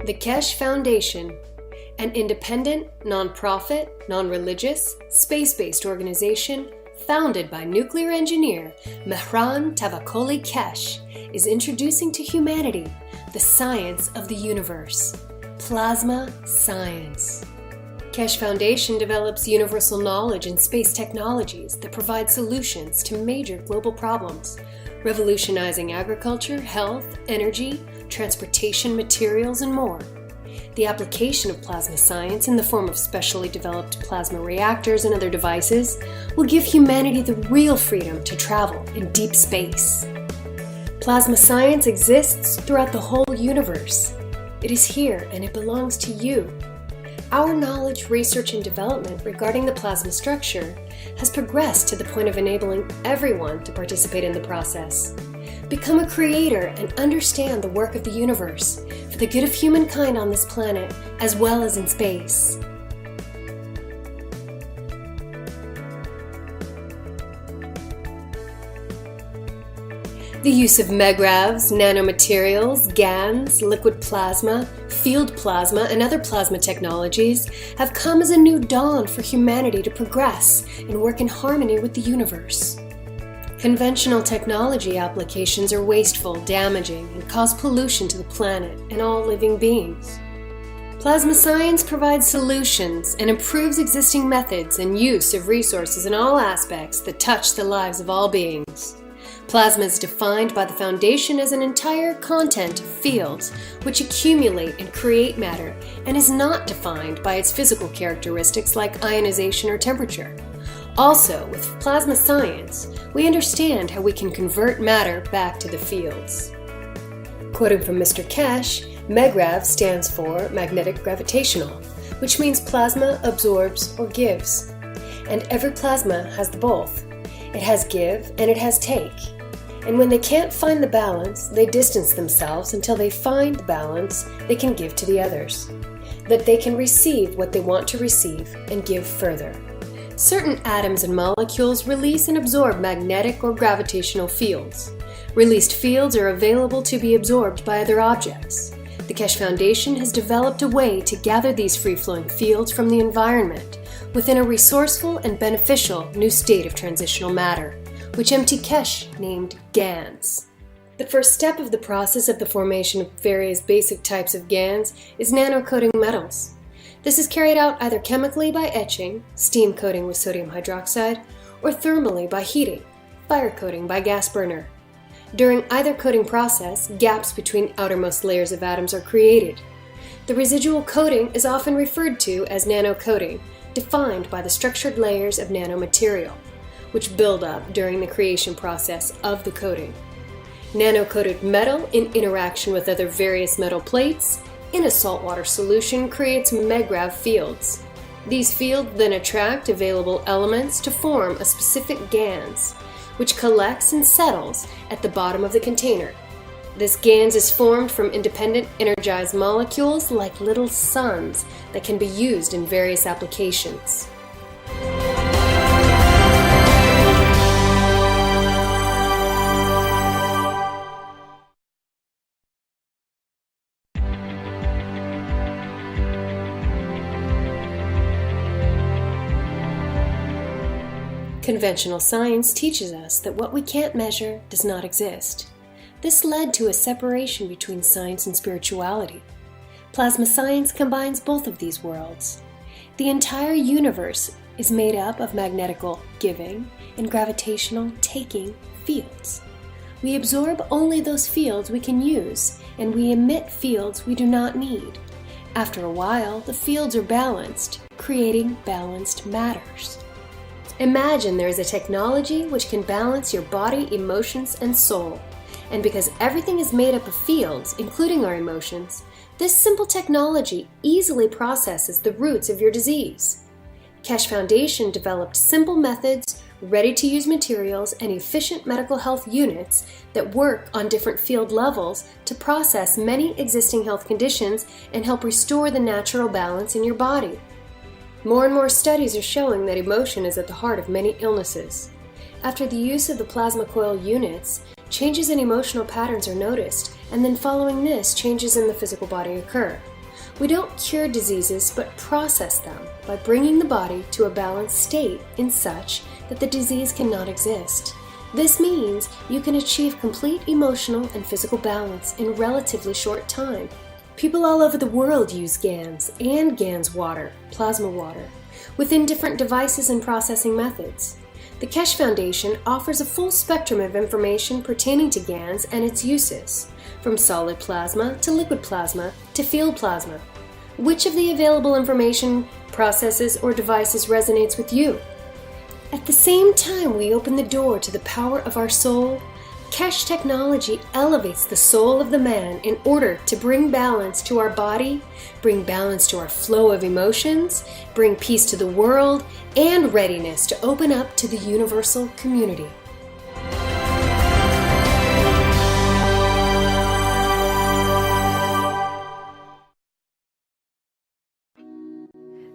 The Keshe Foundation, an independent, non-profit, non-religious, space-based organization founded by nuclear engineer Mehran Tavakoli Keshe, is introducing to humanity the science of the universe, plasma science. Keshe Foundation develops universal knowledge in space technologies that provide solutions to major global problems, revolutionizing agriculture, health, energy, transportation, materials, and more. The application of plasma science in the form of specially developed plasma reactors and other devices will give humanity the real freedom to travel in deep space. Plasma science exists throughout the whole universe. It is here and it belongs to you. Our knowledge, research, and development regarding the plasma structure has progressed to the point of enabling everyone to participate in the process. Become a creator and understand the work of the universe for the good of humankind on this planet as well as in space. The use of megravs, nanomaterials, GANs, liquid plasma, field plasma, and other plasma technologies have come as a new dawn for humanity to progress and work in harmony with the universe. Conventional technology applications are wasteful, damaging, and cause pollution to the planet and all living beings. Plasma science provides solutions and improves existing methods and use of resources in all aspects that touch the lives of all beings. Plasma is defined by the Foundation as an entire content of fields which accumulate and create matter and is not defined by its physical characteristics like ionization or temperature. Also, with plasma science, we understand how we can convert matter back to the fields. Quoting from Mr. Keshe, MEGRAV stands for magnetic gravitational, which means plasma absorbs or gives. And every plasma has the both. It has give and it has take. And when they can't find the balance, they distance themselves until they find the balance they can give to the others. That they can receive what they want to receive and give further. Certain atoms and molecules release and absorb magnetic or gravitational fields. Released fields are available to be absorbed by other objects. The Keshe Foundation has developed a way to gather these free-flowing fields from the environment within a resourceful and beneficial new state of transitional matter, which M.T. Keshe named GANs. The first step of the process of the formation of various basic types of GANs is nanocoating metals. This is carried out either chemically by etching, steam coating with sodium hydroxide, or thermally by heating, fire coating by gas burner. During either coating process, gaps between outermost layers of atoms are created. The residual coating is often referred to as nanocoating, defined by the structured layers of nanomaterial, which build up during the creation process of the coating. Nano-coated metal in interaction with other various metal plates in a saltwater solution creates megrav fields. These fields then attract available elements to form a specific GANs, which collects and settles at the bottom of the container. This GANs is formed from independent energized molecules like little suns that can be used in various applications. Conventional science teaches us that what we can't measure does not exist. This led to a separation between science and spirituality. Plasma science combines both of these worlds. The entire universe is made up of magnetical giving and gravitational taking fields. We absorb only those fields we can use, and we emit fields we do not need. After a while, the fields are balanced, creating balanced matters. Imagine there is a technology which can balance your body, emotions, and soul. And because everything is made up of fields, including our emotions, this simple technology easily processes the roots of your disease. Keshe Foundation developed simple methods, ready-to-use materials, and efficient medical health units that work on different field levels to process many existing health conditions and help restore the natural balance in your body. More and more studies are showing that emotion is at the heart of many illnesses. After the use of the plasma coil units, changes in emotional patterns are noticed, and then following this, changes in the physical body occur. We don't cure diseases but process them by bringing the body to a balanced state in such that the disease cannot exist. This means you can achieve complete emotional and physical balance in relatively short time. People all over the world use GANs and GANs water, plasma water, within different devices and processing methods. The Keshe Foundation offers a full spectrum of information pertaining to GANs and its uses, from solid plasma to liquid plasma to field plasma. Which of the available information, processes, or devices resonates with you? At the same time we open the door to the power of our soul, Keshe technology elevates the soul of the man in order to bring balance to our body, bring balance to our flow of emotions, bring peace to the world, and readiness to open up to the universal community.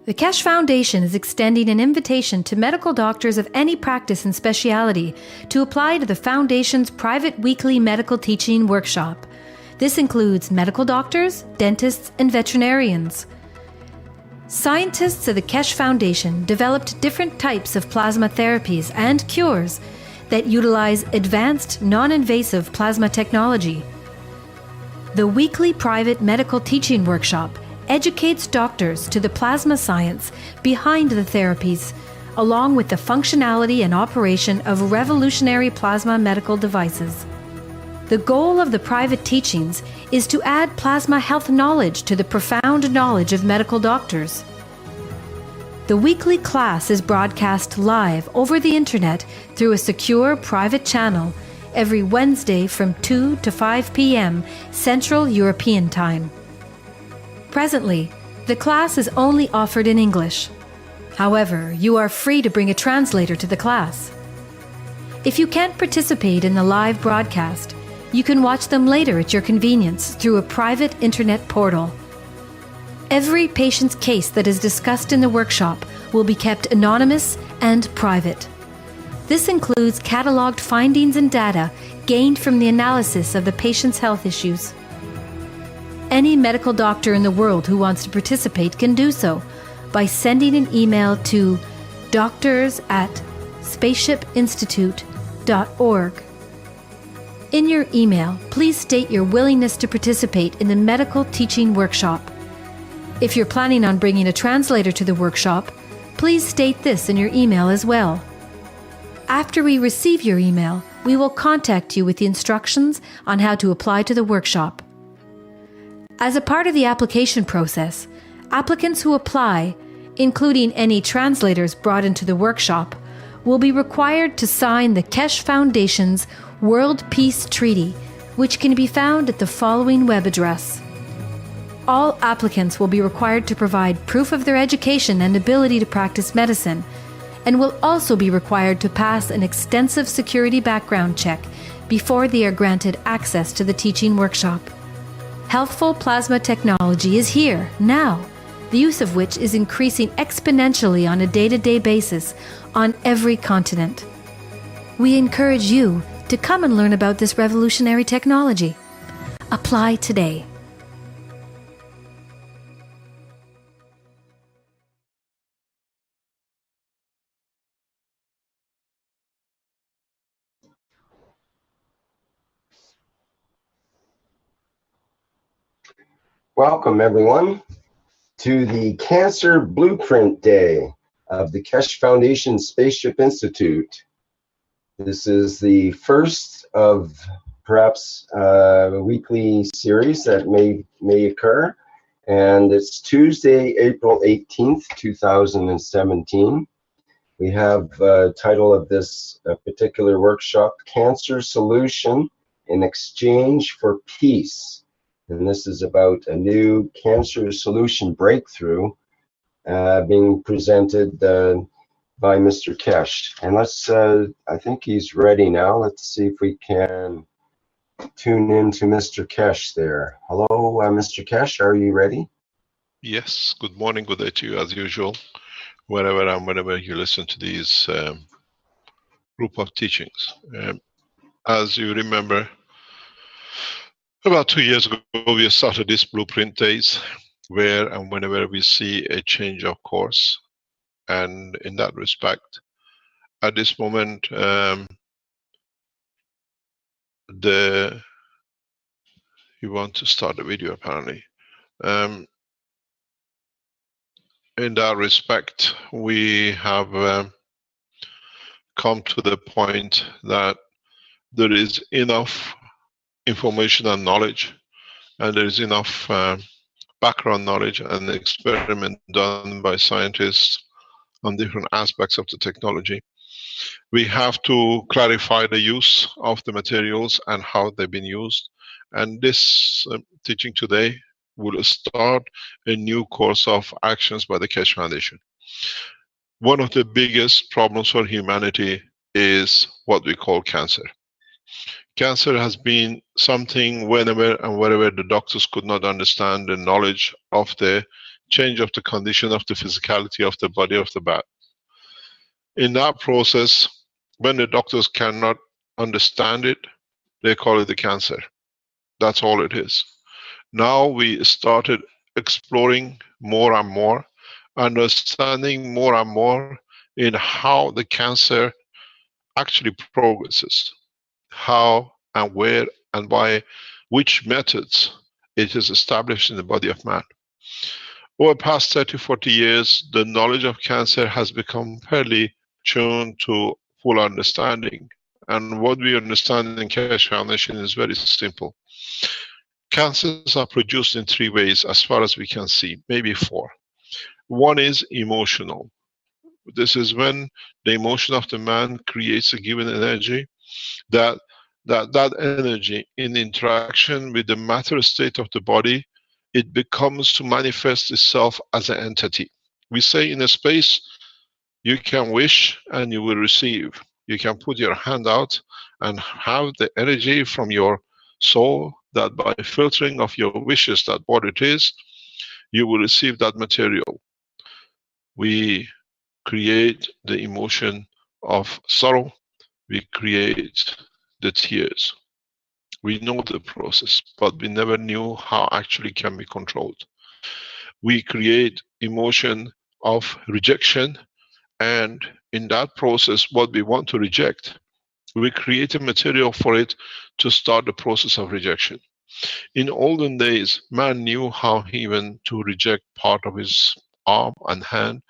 The Keshe Foundation is extending an invitation to medical doctors of any practice and speciality to apply to the Foundation's private weekly medical teaching workshop. This includes medical doctors, dentists, and veterinarians. Scientists of the Keshe Foundation developed different types of plasma therapies and cures that utilize advanced, non-invasive plasma technology. The weekly private medical teaching workshop educates doctors to the plasma science behind the therapies, along with the functionality and operation of revolutionary plasma medical devices. The goal of the private teachings is to add plasma health knowledge to the profound knowledge of medical doctors. The weekly class is broadcast live over the internet through a secure private channel every Wednesday from 2 to 5 p.m. Central European Time. Presently, the class is only offered in English. However, you are free to bring a translator to the class. If you can't participate in the live broadcast, you can watch them later at your convenience through a private internet portal. Every patient's case that is discussed in the workshop will be kept anonymous and private. This includes catalogued findings and data gained from the analysis of the patient's health issues. Any medical doctor in the world who wants to participate can do so by sending an email to doctors@spaceshipinstitute.org. In your email, please state your willingness to participate in the medical teaching workshop. If you're planning on bringing a translator to the workshop, please state this in your email as well. After we receive your email, we will contact you with the instructions on how to apply to the workshop. As a part of the application process, applicants who apply, including any translators brought into the workshop, will be required to sign the Keshe Foundation's World Peace Treaty, which can be found at the following web address. All applicants will be required to provide proof of their education and ability to practice medicine, and will also be required to pass an extensive security background check before they are granted access to the teaching workshop. Healthful plasma technology is here, now, the use of which is increasing exponentially on a day-to-day basis on every continent. We encourage you to come and learn about this revolutionary technology. Apply today. Welcome, everyone, to the Cancer Blueprint Day of the Keshe Foundation Spaceship Institute. This is the first of perhaps a weekly series that may occur, and it's Tuesday, April 18th, 2017. We have title of this particular workshop, Cancer Solution in Exchange for Peace. And this is about a new cancer solution breakthrough being presented by Mr. Keshe. And let's, I think he's ready now. Let's see if we can tune in to Mr. Keshe there. Hello, Mr. Keshe, are you ready? Yes, good morning, good day to you as usual, whenever you listen to these group of teachings. As you remember, about 2 years ago, we started this Blueprint Days, where and whenever we see a change of course. And in that respect, at this moment, you want to start the video apparently. In that respect, we have come to the point that there is enough information and knowledge, and there is enough background knowledge and experiment done by scientists on different aspects of the technology. We have to clarify the use of the materials and how they've been used. And this teaching today will start a new course of actions by the Keshe Foundation. One of the biggest problems for humanity is what we call cancer. Cancer has been something whenever and wherever the doctors could not understand the knowledge of the change of the condition of the physicality of the body of the man. In that process, when the doctors cannot understand it, they call it the cancer. That's all it is. Now we started exploring more and more, understanding more and more in how the cancer actually progresses, how and where and by which methods it is established in the body of man. Over the past 30-40 years, the knowledge of cancer has become fairly tuned to full understanding. And what we understand in Keshe Foundation is very simple. Cancers are produced in 3 ways as far as we can see, maybe 4. One is emotional. This is when the emotion of the man creates a given energy, that energy in interaction with the matter state of the body, it becomes to manifest itself as an entity. We say in a space, you can wish and you will receive. You can put your hand out and have the energy from your soul that by filtering of your wishes, that what it is, you will receive that material. We create the emotion of sorrow. We create the tears. We know the process, but we never knew how actually can be controlled. We create emotion of rejection, and in that process, what we want to reject, we create a material for it to start the process of rejection. In olden days, man knew how even to reject part of his arm and hand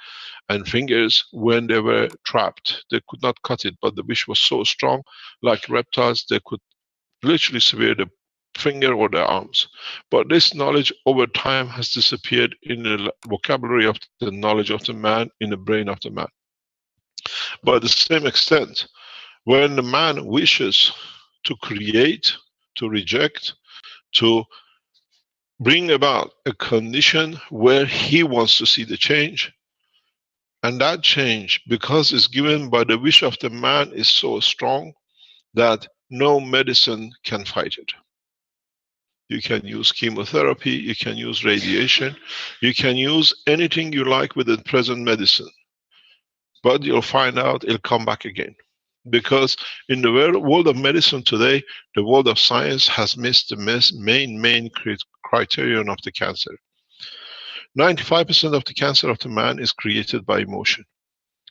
and fingers when they were trapped. They could not cut it, but the wish was so strong, like reptiles, they could literally sever the finger or the arms. But this knowledge over time has disappeared in the vocabulary of the knowledge of the man, in the brain of the man. But at the same extent, when the man wishes to create, to reject, to bring about a condition where he wants to see the change, and that change, because it's given by the wish of the man, is so strong that no medicine can fight it. You can use chemotherapy, you can use radiation, you can use anything you like with the present medicine, but you'll find out it'll come back again. Because in the world of medicine today, the world of science has missed the main criterion of the cancer. 95% of the cancer of the man is created by emotion.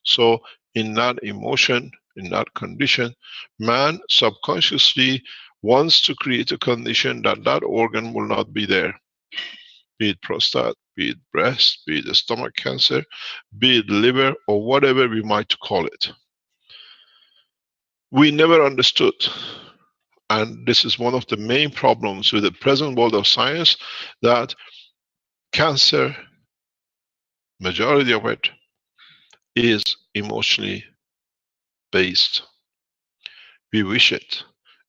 So in that emotion, in that condition, man subconsciously wants to create a condition that that organ will not be there. Be it prostate, be it breast, be it the stomach cancer, be it liver, or whatever we might call it. We never understood, and this is one of the main problems with the present world of science, that cancer, majority of it, is emotionally based. We wish it,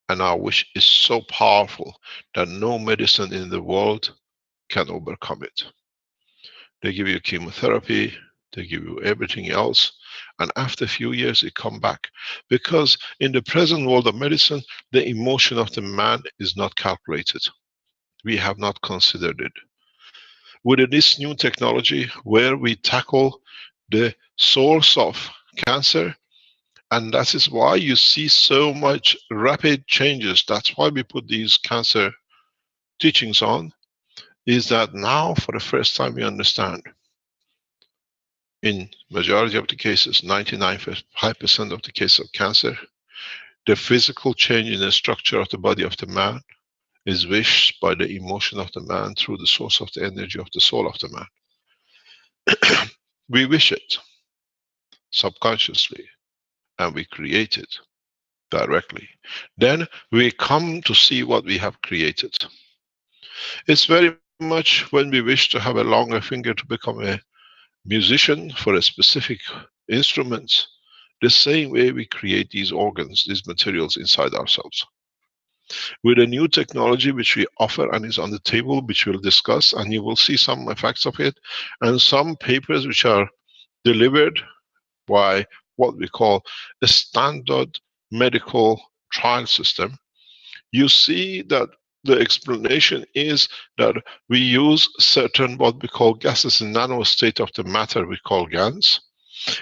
and our wish is so powerful that no medicine in the world can overcome it. They give you chemotherapy, they give you everything else, and after a few years it comes back. Because in the present world of medicine, the emotion of the man is not calculated. We have not considered it. With this new technology, where we tackle the source of cancer, and that is why you see so much rapid changes. That's why we put these cancer teachings on. is that now for the first time we understand, in majority of the cases, 99.5% of the cases of cancer, the physical change in the structure of the body of the man is wished by the emotion of the man through the source of the energy of the soul of the man. We wish it subconsciously and we create it directly. Then we come to see what we have created. It's very much when we wish to have a longer finger to become a musician for a specific instrument, the same way we create these organs, these materials inside ourselves. With a new technology which we offer and is on the table, which we'll discuss, and you will see some effects of it, and some papers which are delivered by what we call a standard medical trial system, you see that the explanation is that we use certain what we call gases in nano state of the matter we call GANs,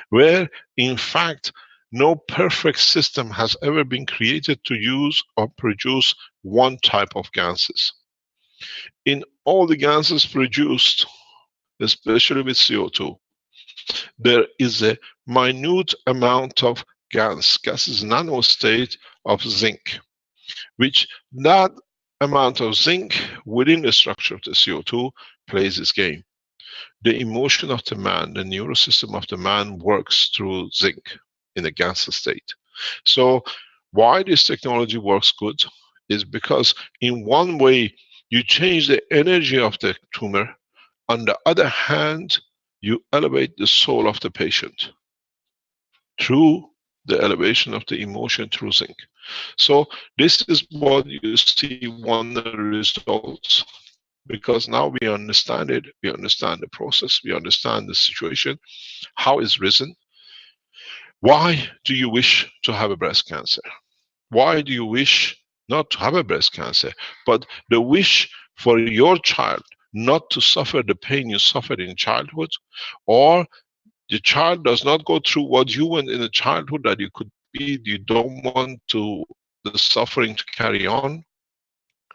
where in fact no perfect system has ever been created to use or produce one type of gases. In all the gases produced, especially with CO2, there is a minute amount of gases nano state of zinc, which that amount of zinc within the structure of the CO2 plays its game. The emotion of the man, the neurosystem of the man works through zinc in a gaseous state. So why this technology works good is because in one way you change the energy of the tumor, on the other hand you elevate the soul of the patient through the elevation of the emotion through zinc. So this is what you see one of the results, because now we understand it, we understand the process, we understand the situation, how it's risen. Why do you wish to have a breast cancer? Why do you wish not to have a breast cancer, but the wish for your child not to suffer the pain you suffered in childhood, or the child does not go through what you went in the childhood that you could be, you don't want to the suffering to carry on?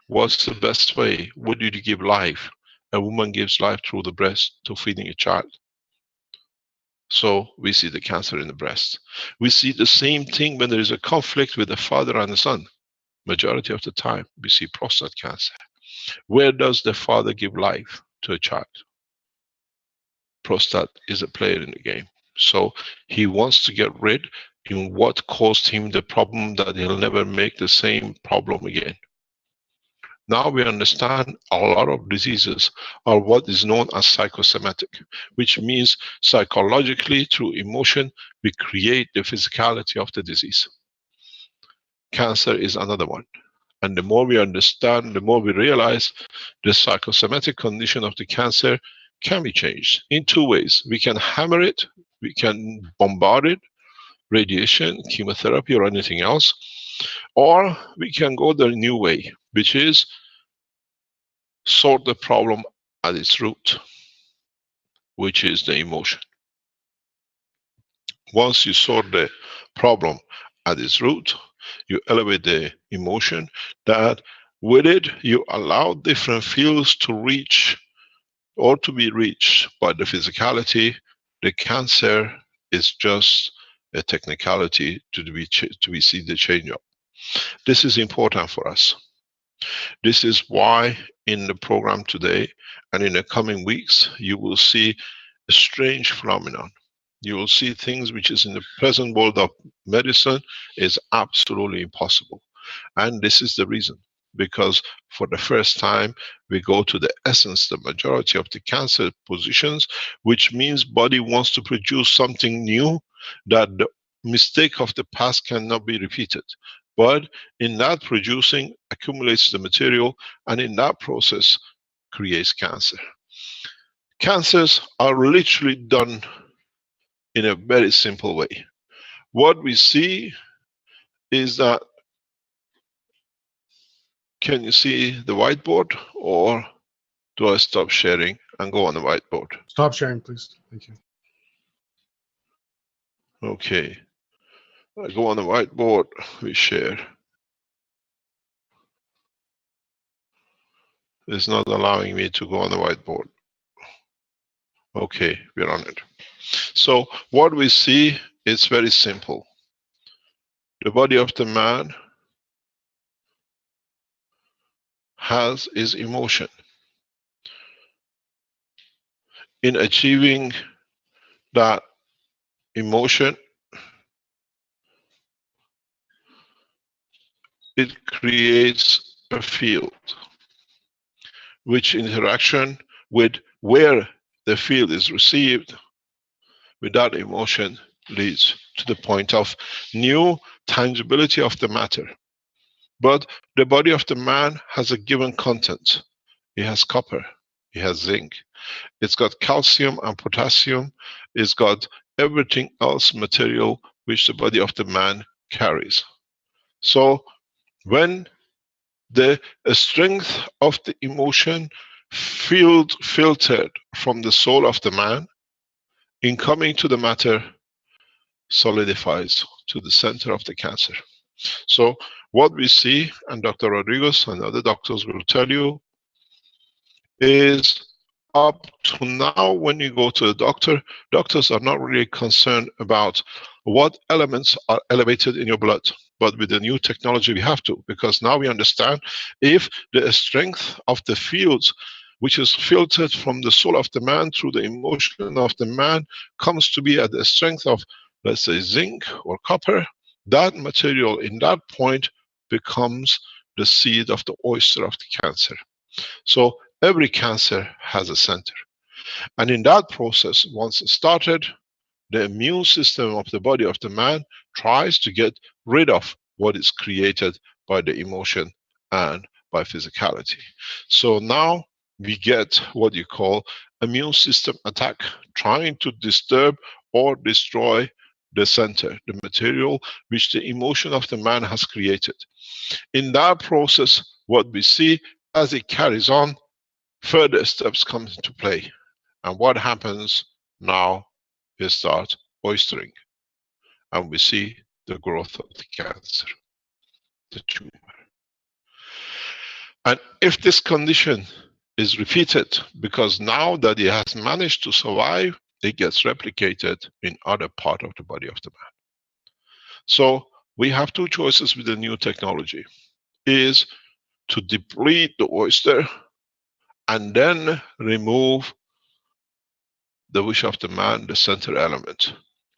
What's the best way? Would you give life? A woman gives life through the breast to feeding a child. So we see the cancer in the breast. We see the same thing when there is a conflict with the father and the son. Majority of the time we see prostate cancer. Where does the father give life to a child? Prostate is a player in the game. So he wants to get rid in what caused him the problem, that he'll never make the same problem again. Now we understand a lot of diseases are what is known as psychosomatic, which means psychologically through emotion we create the physicality of the disease. Cancer is another one. And the more we understand, the more we realize the psychosomatic condition of the cancer can be changed in two ways. We can hammer it, we can bombard it, radiation, chemotherapy, or anything else, or we can go the new way, which is sort the problem at its root, which is the emotion. Once you sort the problem at its root, you elevate the emotion, that with it you allow different fields to reach or to be reached by the physicality. The cancer is just a technicality to be see the change up. This is important for us. This is why in the program today and in the coming weeks you will see a strange phenomenon. You will see things which is in the present world of medicine is absolutely impossible. And this is the reason, because for the first time we go to the essence, the majority of the cancer positions, which means body wants to produce something new, that the mistake of the past cannot be repeated. But in that producing accumulates the material, and in that process creates cancer. Cancers are literally done in a very simple way. What we see is that, can you see the whiteboard, or do I stop sharing and go on the whiteboard? Stop sharing, please. Thank you. Okay. I go on the whiteboard, we share. It's not allowing me to go on the whiteboard. Okay, we're on it. So what we see is very simple. The body of the man has his emotion. In achieving that emotion, it creates a field, which interaction with where the field is received with that emotion leads to the point of new tangibility of the matter. But the body of the man has a given content. It has copper, it has zinc, it's got calcium and potassium, it's got everything else material which the body of the man carries. So when the strength of the emotion filtered from the soul of the man, in coming to the matter, solidifies to the center of the cancer. So what we see, and Dr. Rodriguez and other doctors will tell you, is up to now when you go to the doctor, doctors are not really concerned about what elements are elevated in your blood. But with the new technology we have to, because now we understand if the strength of the fields which is filtered from the soul of the man through the emotion of the man comes to be at the strength of, let's say, zinc or copper, that material in that point becomes the seed of the oyster of the cancer. So every cancer has a center. And in that process, once it started, the immune system of the body of the man tries to get rid of what is created by the emotion and by physicality. So now we get what you call immune system attack, trying to disturb or destroy the center, the material which the emotion of the man has created. In that process, what we see as it carries on, further steps come into play. And what happens now is start oystering. And we see the growth of the cancer, the tumor. And if this condition is repeated, because now that it has managed to survive, it gets replicated in other part of the body of the man. So we have two choices with the new technology, is to deplete the oyster and then remove the wish of the man, the center element.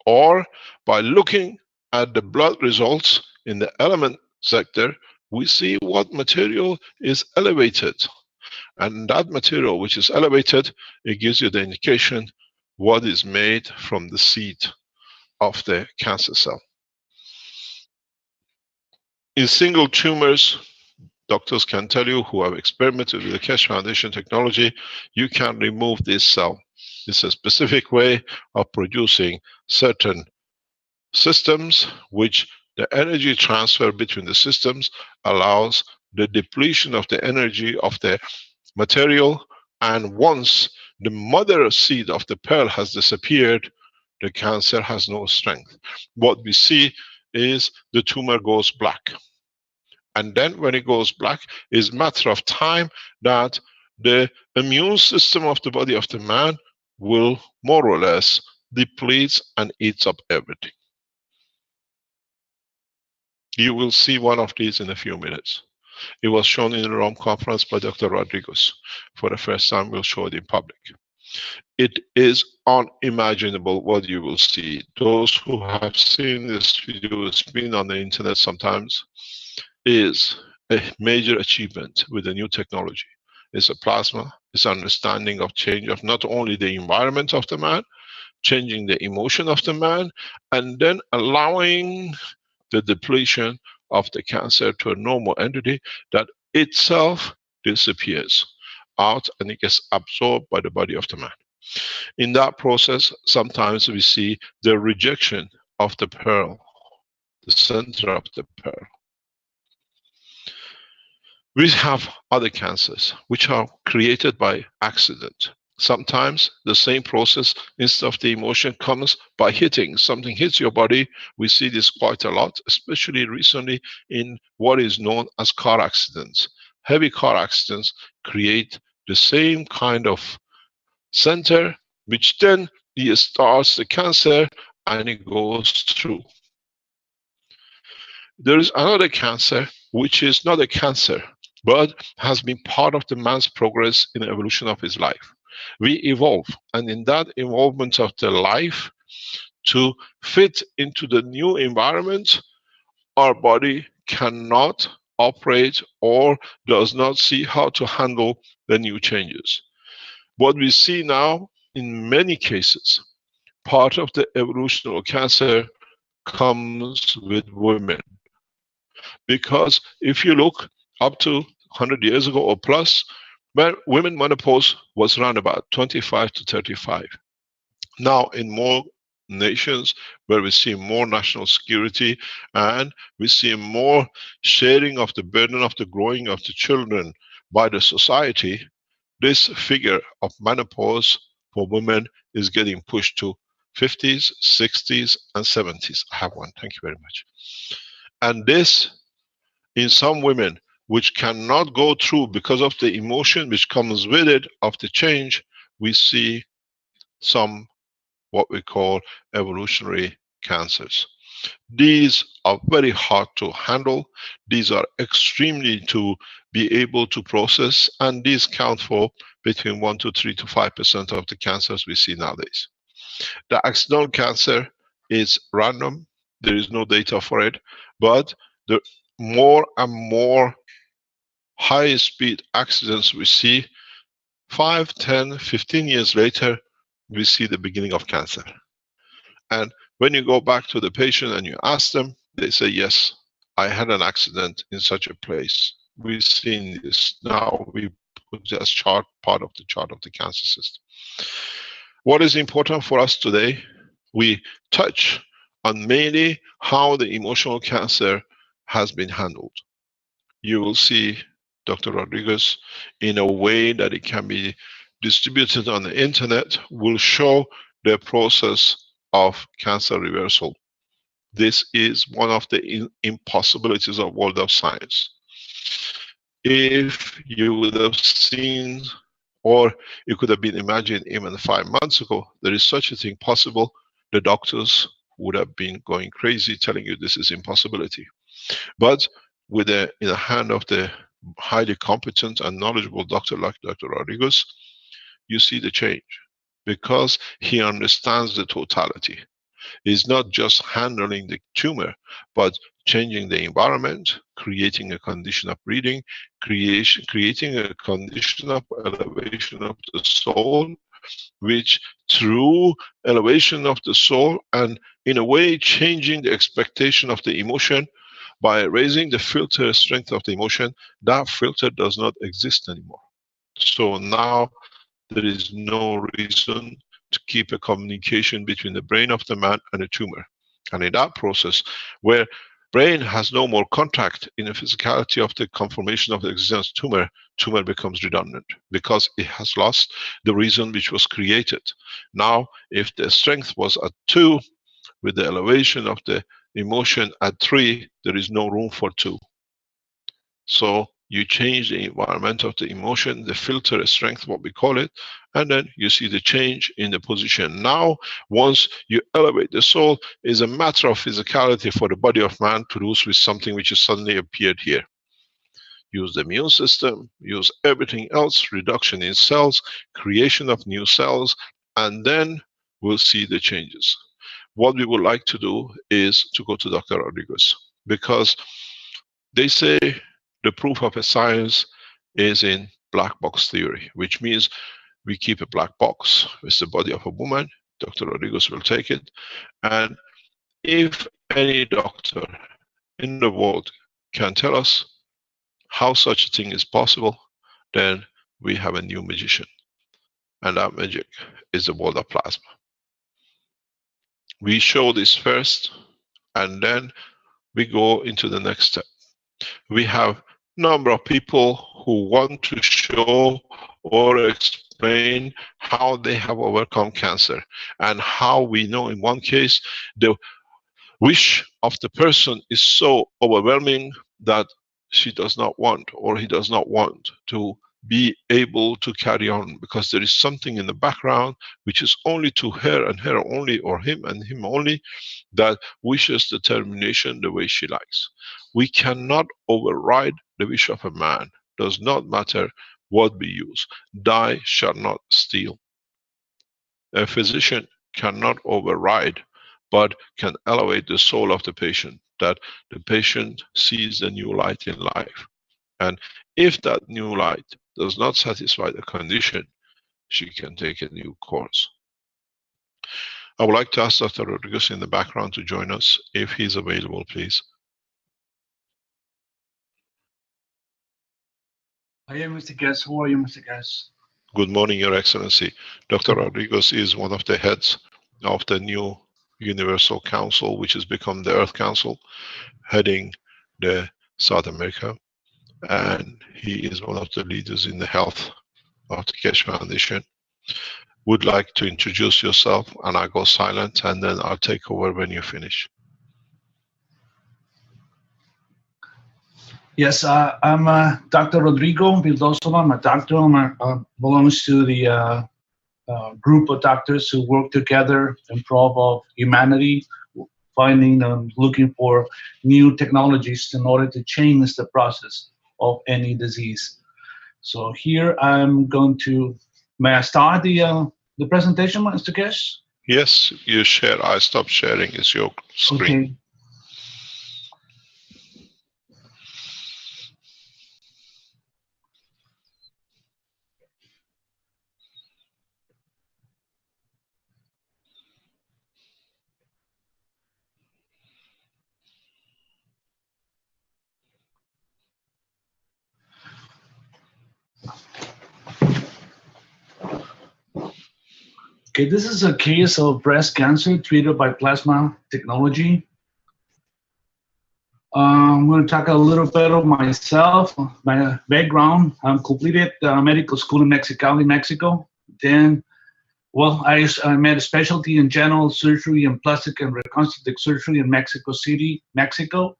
Or by looking at the blood results in the element sector, we see what material is elevated. And that material which is elevated, it gives you the indication what is made from the seed of the cancer cell. In single tumors, doctors can tell you who have experimented with the Keshe Foundation technology, you can remove this cell. It's a specific way of producing certain systems which the energy transfer between the systems allows the depletion of the energy of the material, and once the mother seed of the pearl has disappeared, the cancer has no strength. What we see is the tumor goes black. And then when it goes black, it's a matter of time that the immune system of the body of the man will more or less deplete and eats up everything. You will see one of these in a few minutes. It was shown in the Rome conference by Dr. Rodriguez. For the first time, we'll show it in public. It is unimaginable what you will see. Those who have seen this video, it's been on the internet sometimes, is a major achievement with the new technology. It's a plasma, it's understanding of change of not only the environment of the man, changing the emotion of the man, and then allowing the depletion of the cancer to a normal entity that itself disappears out and it gets absorbed by the body of the man. In that process, sometimes we see the rejection of the pearl, the center of the pearl. We have other cancers which are created by accident. Sometimes the same process, instead of the emotion, comes by hitting. Something hits your body. We see this quite a lot, especially recently in what is known as car accidents. heavy car accidents create the same kind of center, which then it starts the cancer and it goes through. There is another cancer which is not a cancer, but has been part of the man's progress in the evolution of his life. We evolve, and in that evolvement of the life, to fit into the new environment, our body cannot operate or does not see how to handle the new changes. What we see now, in many cases, part of the evolution of cancer comes with women. Because if you look up to 100 years ago or plus, when women menopause was around about 25 to 35. Now in more nations where we see more national security and we see more sharing of the burden of the growing of the children by the society, this figure of menopause for women is getting pushed to 50s, 60s, and 70s. I have one, thank you very much. And this, in some women, which cannot go through because of the emotion which comes with it of the change, we see some what we call evolutionary cancers. These are very hard to handle. These are extremely to be able to process, and these count for between 1 to 3 to 5% of the cancers we see nowadays. The accidental cancer is random. There is no data for it, but the more and more high-speed accidents we see, 5, 10, 15 years later, we see the beginning of cancer. And when you go back to the patient and you ask them, they say, yes, I had an accident in such a place. We've seen this. Now we put this as chart, part of the chart of the cancer system. What is important for us today, we touch on mainly how the emotional cancer has been handled. You will see Dr. Rodriguez, in a way that it can be distributed on the internet, will show the process of cancer reversal. This is one of the impossibilities of world of science. If you would have seen, or it could have been imagined even 5 months ago, there is such a thing possible, the doctors would have been going crazy telling you this is impossibility. But with the, in the hand of the highly competent and knowledgeable doctor like Dr. Rodriguez, you see the change, because he understands the totality. He's not just handling the tumor, but changing the environment, creating a condition of breathing, creating a condition of elevation of the soul, which through elevation of the soul and in a way changing the expectation of the emotion, by raising the filter strength of the emotion, that filter does not exist anymore. So now there is no reason to keep a communication between the brain of the man and the tumor. And in that process, where brain has no more contact in the physicality of the conformation of the existence tumor, tumor becomes redundant because it has lost the reason which was created. Now, if the strength was at 2, with the elevation of the emotion at 3, there is no room for 2. So you change the environment of the emotion, the filter strength, what we call it, and then you see the change in the position. Now, once you elevate the soul, is a matter of physicality for the body of man to do with something which has suddenly appeared here. Use the immune system, use everything else, reduction in cells, creation of new cells, and then we'll see the changes. What we would like to do is to go to Dr. Rodriguez, because they say the proof of a science is in black box theory, which means we keep a black box with the body of a woman. Dr. Rodriguez will take it, and if any doctor in the world can tell us how such a thing is possible, then we have a new magician, and that magic is the world of plasma. We show this first, and then we go into the next step. We have number of people who want to show or explain how they have overcome cancer, and how we know in one case the wish of the person is so overwhelming that she does not want, or he does not want to be able to carry on, because there is something in the background which is only to her and her only, or him and him only, that wishes the termination the way she likes. We cannot override the wish of a man. Does not matter what we use. Die shall not steal. A physician cannot override, but can elevate the soul of the patient, that the patient sees the new light in life. And if that new light does not satisfy the condition, she can take a new course. I would like to ask Dr. Rodriguez in the background to join us, if he's available, please. Hi, Mr. Guest. How are you, Mr. Guest? Good morning, Your Excellency. Dr. Rodriguez is one of the heads of the new Universal Council, which has become the Earth Council, heading the South America. And he is one of the leaders in the health of the Keshe Foundation. Would like to introduce yourself, and I'll go silent, and then I'll take over when you finish. Yes, I'm Dr. Rodrigo Vildosova. I'm a doctor. Belongs to the group of doctors who work together in pro of humanity, finding and looking for new technologies in order to change the process of any disease. So here I'm going to, may I start the presentation, Mr. Keshe? Yes, you share. I stopped sharing. It's your screen. Okay. Okay, this is a case of breast cancer treated by plasma technology. I'm going to talk a little bit of myself, my background. I completed medical school in Mexicali, Mexico. Then, well, I made a specialty in general surgery and plastic and reconstructive surgery in Mexico City, Mexico.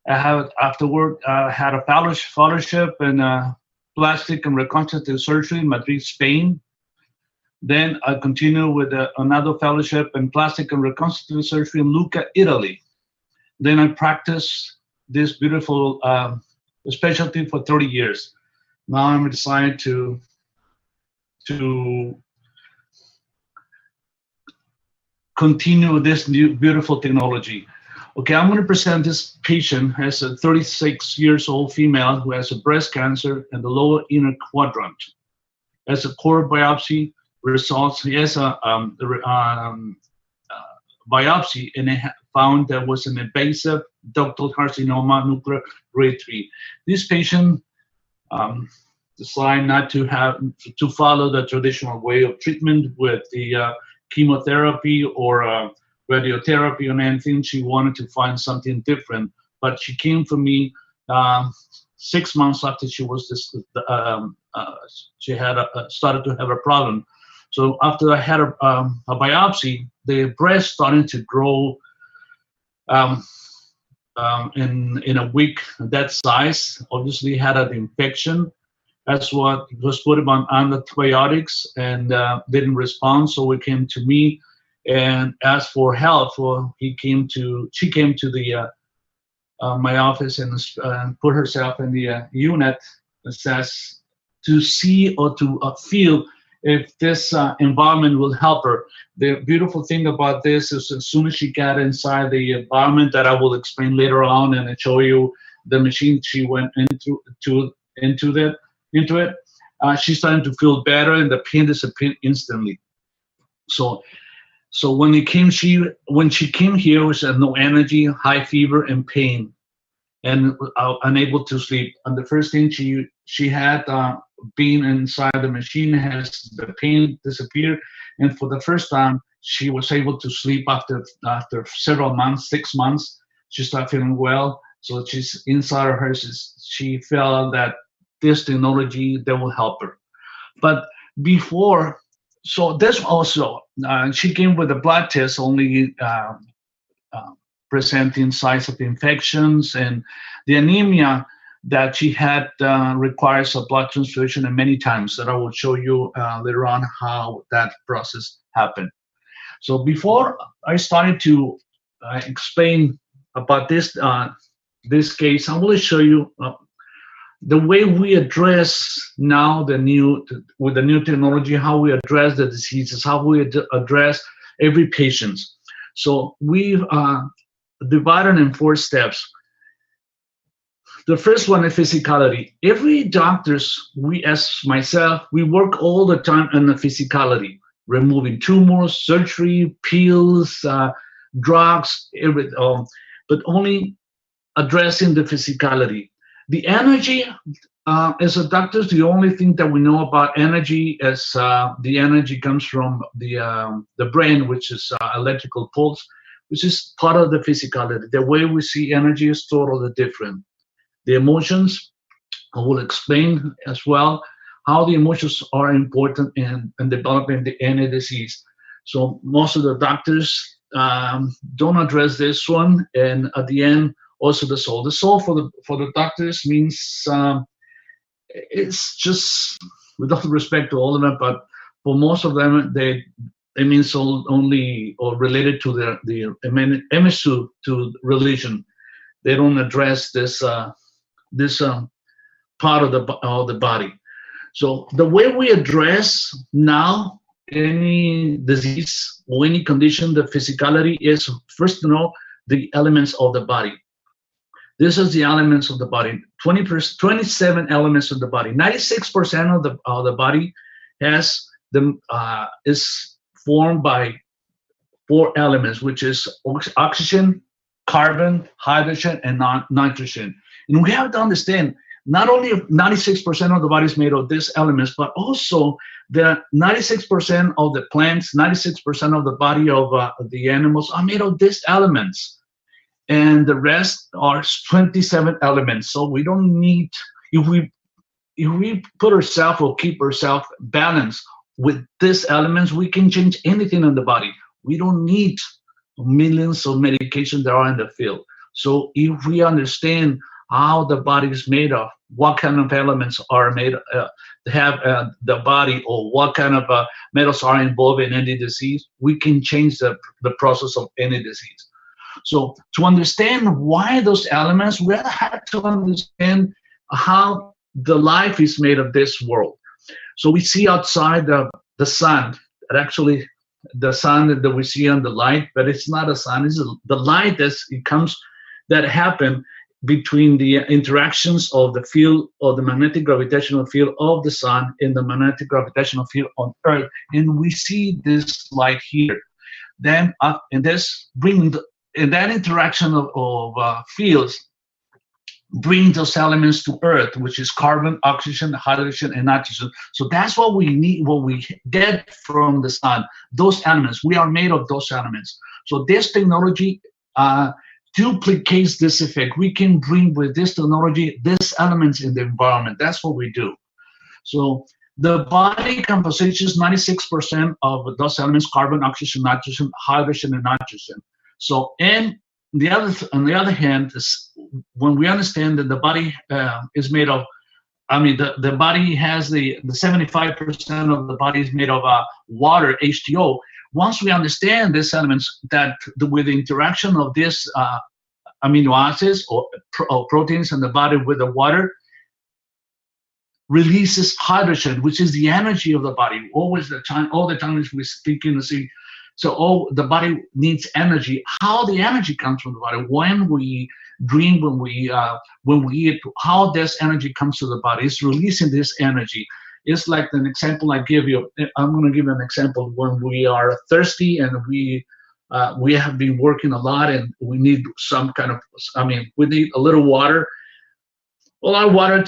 Afterward, I had a fellowship in plastic and reconstructive surgery in Madrid, Spain. Then I continued with another fellowship in plastic and reconstructive surgery in Lucca, Italy. Then I practiced this beautiful specialty for 30 years. Now I'm decided to continue with this new beautiful technology. Okay, I'm going to present this patient as a 36 years old female who has a breast cancer in the lower inner quadrant. As a core biopsy results, he has a biopsy, and it found there was an invasive ductal carcinoma, nuclear grade 3. This patient decided not to follow the traditional way of treatment with the chemotherapy or radiotherapy or anything. She wanted to find something different, but she came to me 6 months after she was she had started to have a problem. So after I had a biopsy, the breast started to grow in a week that size. Obviously had an infection. That's what was put him on antibiotics and didn't respond. So it came to me and asked for help. Well, she came to the my office and put herself in the unit, assess to see or to feel if this environment will help her. The beautiful thing about this is as soon as she got inside the environment that I will explain later on and show you the machine she went into it, she started to feel better and the pain disappeared instantly. So when she came here, was no energy, high fever and pain, and unable to sleep. And the first thing she had being inside the machine has the pain disappeared, and for the first time she was able to sleep after several months, 6 months. She started feeling well. So she's inside of her. She felt that this technology that will help her. But before, so this also she came with a blood test only presenting signs of infections, and the anemia that she had requires a blood transfusion and many times, that I will show you later on how that process happened. So before I started to explain about this this case, I will show you the way we address now with the new technology, how we address the diseases, how we address every patient. So we've divided in 4 steps. The first one is physicality. Every doctors, we as myself, we work all the time on the physicality, removing tumors, surgery, pills, drugs, everything, but only addressing the physicality. The energy, as a doctor, the only thing that we know about energy is the energy comes from the brain, which is electrical pulse, which is part of the physicality. The way we see energy is totally different. The emotions, I will explain as well how the emotions are important in developing any disease. So most of the doctors don't address this one, and at the end, also the soul. The soul for the doctors means it's just, with all respect to all of them, but for most of them, they mean soul only, or related to the image to religion. They don't address this part of the body. So the way we address now any disease or any condition, the physicality, is first to know the elements of the body. This is the elements of the body. 27 elements of the body. 96% of the body is formed by 4 elements, which is oxygen, carbon, hydrogen, and nitrogen. And we have to understand, not only 96% of the body is made of these elements, but also the 96% of the plants, 96% of the body of the animals are made of these elements. And the rest are 27 elements. So we don't need, if we put ourselves or keep ourselves balanced with these elements, we can change anything in the body. We don't need millions of medications that are in the field. So if we understand how the body is made of, what kind of elements are made have the body, or what kind of metals are involved in any disease, we can change the process of any disease. So to understand why those elements, we have to understand how the life is made of this world. So we see outside the sun, and actually the sun that we see on the light, but it's not a sun, it's the light that happen between the interactions of the field, of the magnetic gravitational field of the sun and the magnetic gravitational field on Earth. And we see this light here. Then and that interaction of fields bring those elements to Earth, which is carbon, oxygen, hydrogen, and nitrogen. So that's what we need, what we get from the sun, those elements. We are made of those elements. So this technology duplicates this effect. We can bring with this technology these elements in the environment. That's what we do. So the body composition is 96% of those elements: carbon, oxygen, nitrogen, hydrogen, and nitrogen. So, and on the other hand, is when we understand that the body is made of, the body has the 75% of the body is made of water, H2O. Once we understand these elements, that with the interaction of these amino acids or proteins in the body with the water, releases hydrogen, which is the energy of the body. All the time as we speak in the sea. So the body needs energy. How the energy comes from the body? When we dream, when we eat, how this energy comes to the body? It's releasing this energy. It's like an example I give you. I'm going to give you an example. When we are thirsty and we have been working a lot and we need some kind of, we need a little water. Well, I water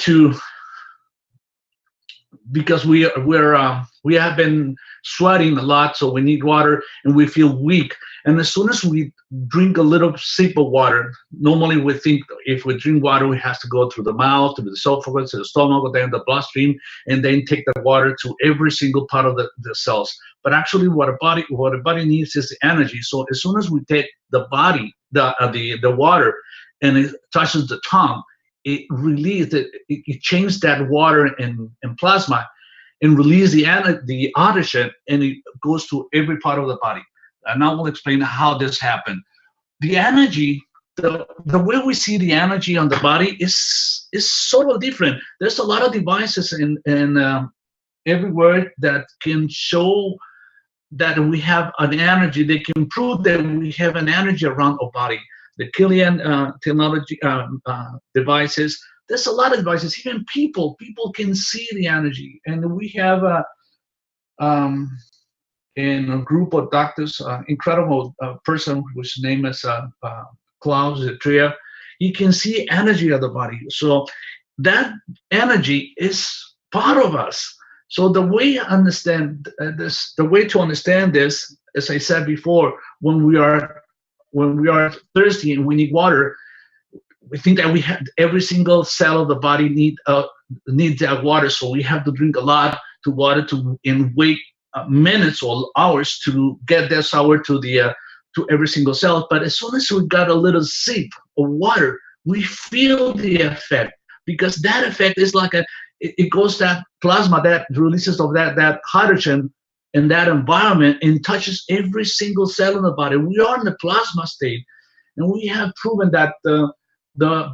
because we have been sweating a lot, so we need water and we feel weak. And as soon as we drink a little sip of water, normally we think if we drink water, we have to go through the mouth, to the esophagus, to the stomach, then the bloodstream, and then take the water to every single part of the cells. But actually, what the body needs is the energy. So as soon as we take the water and it touches the tongue, it released it changed that water in plasma and release the oxygen, and it goes to every part of the body. And I will explain how this happened. The energy, the way we see the energy on the body is sort of different. There's a lot of devices in everywhere that can show that we have an energy. They can prove that we have an energy around our body. The Killian technology devices. There's a lot of devices. Even people can see the energy, and we have in a group of doctors, incredible person whose name is Klaus Trier. He can see energy of the body. So that energy is part of us. So the way I understand this, the way to understand this, as I said before, when we are thirsty and we need water, we think that we have every single cell of the body needs that water. So we have to drink a lot to water and wait minutes or hours to get that sour to every single cell. But as soon as we got a little sip of water, we feel the effect, because that effect is like it goes that plasma that releases of that hydrogen in that environment and touches every single cell in the body. We are in the plasma state, and we have proven that the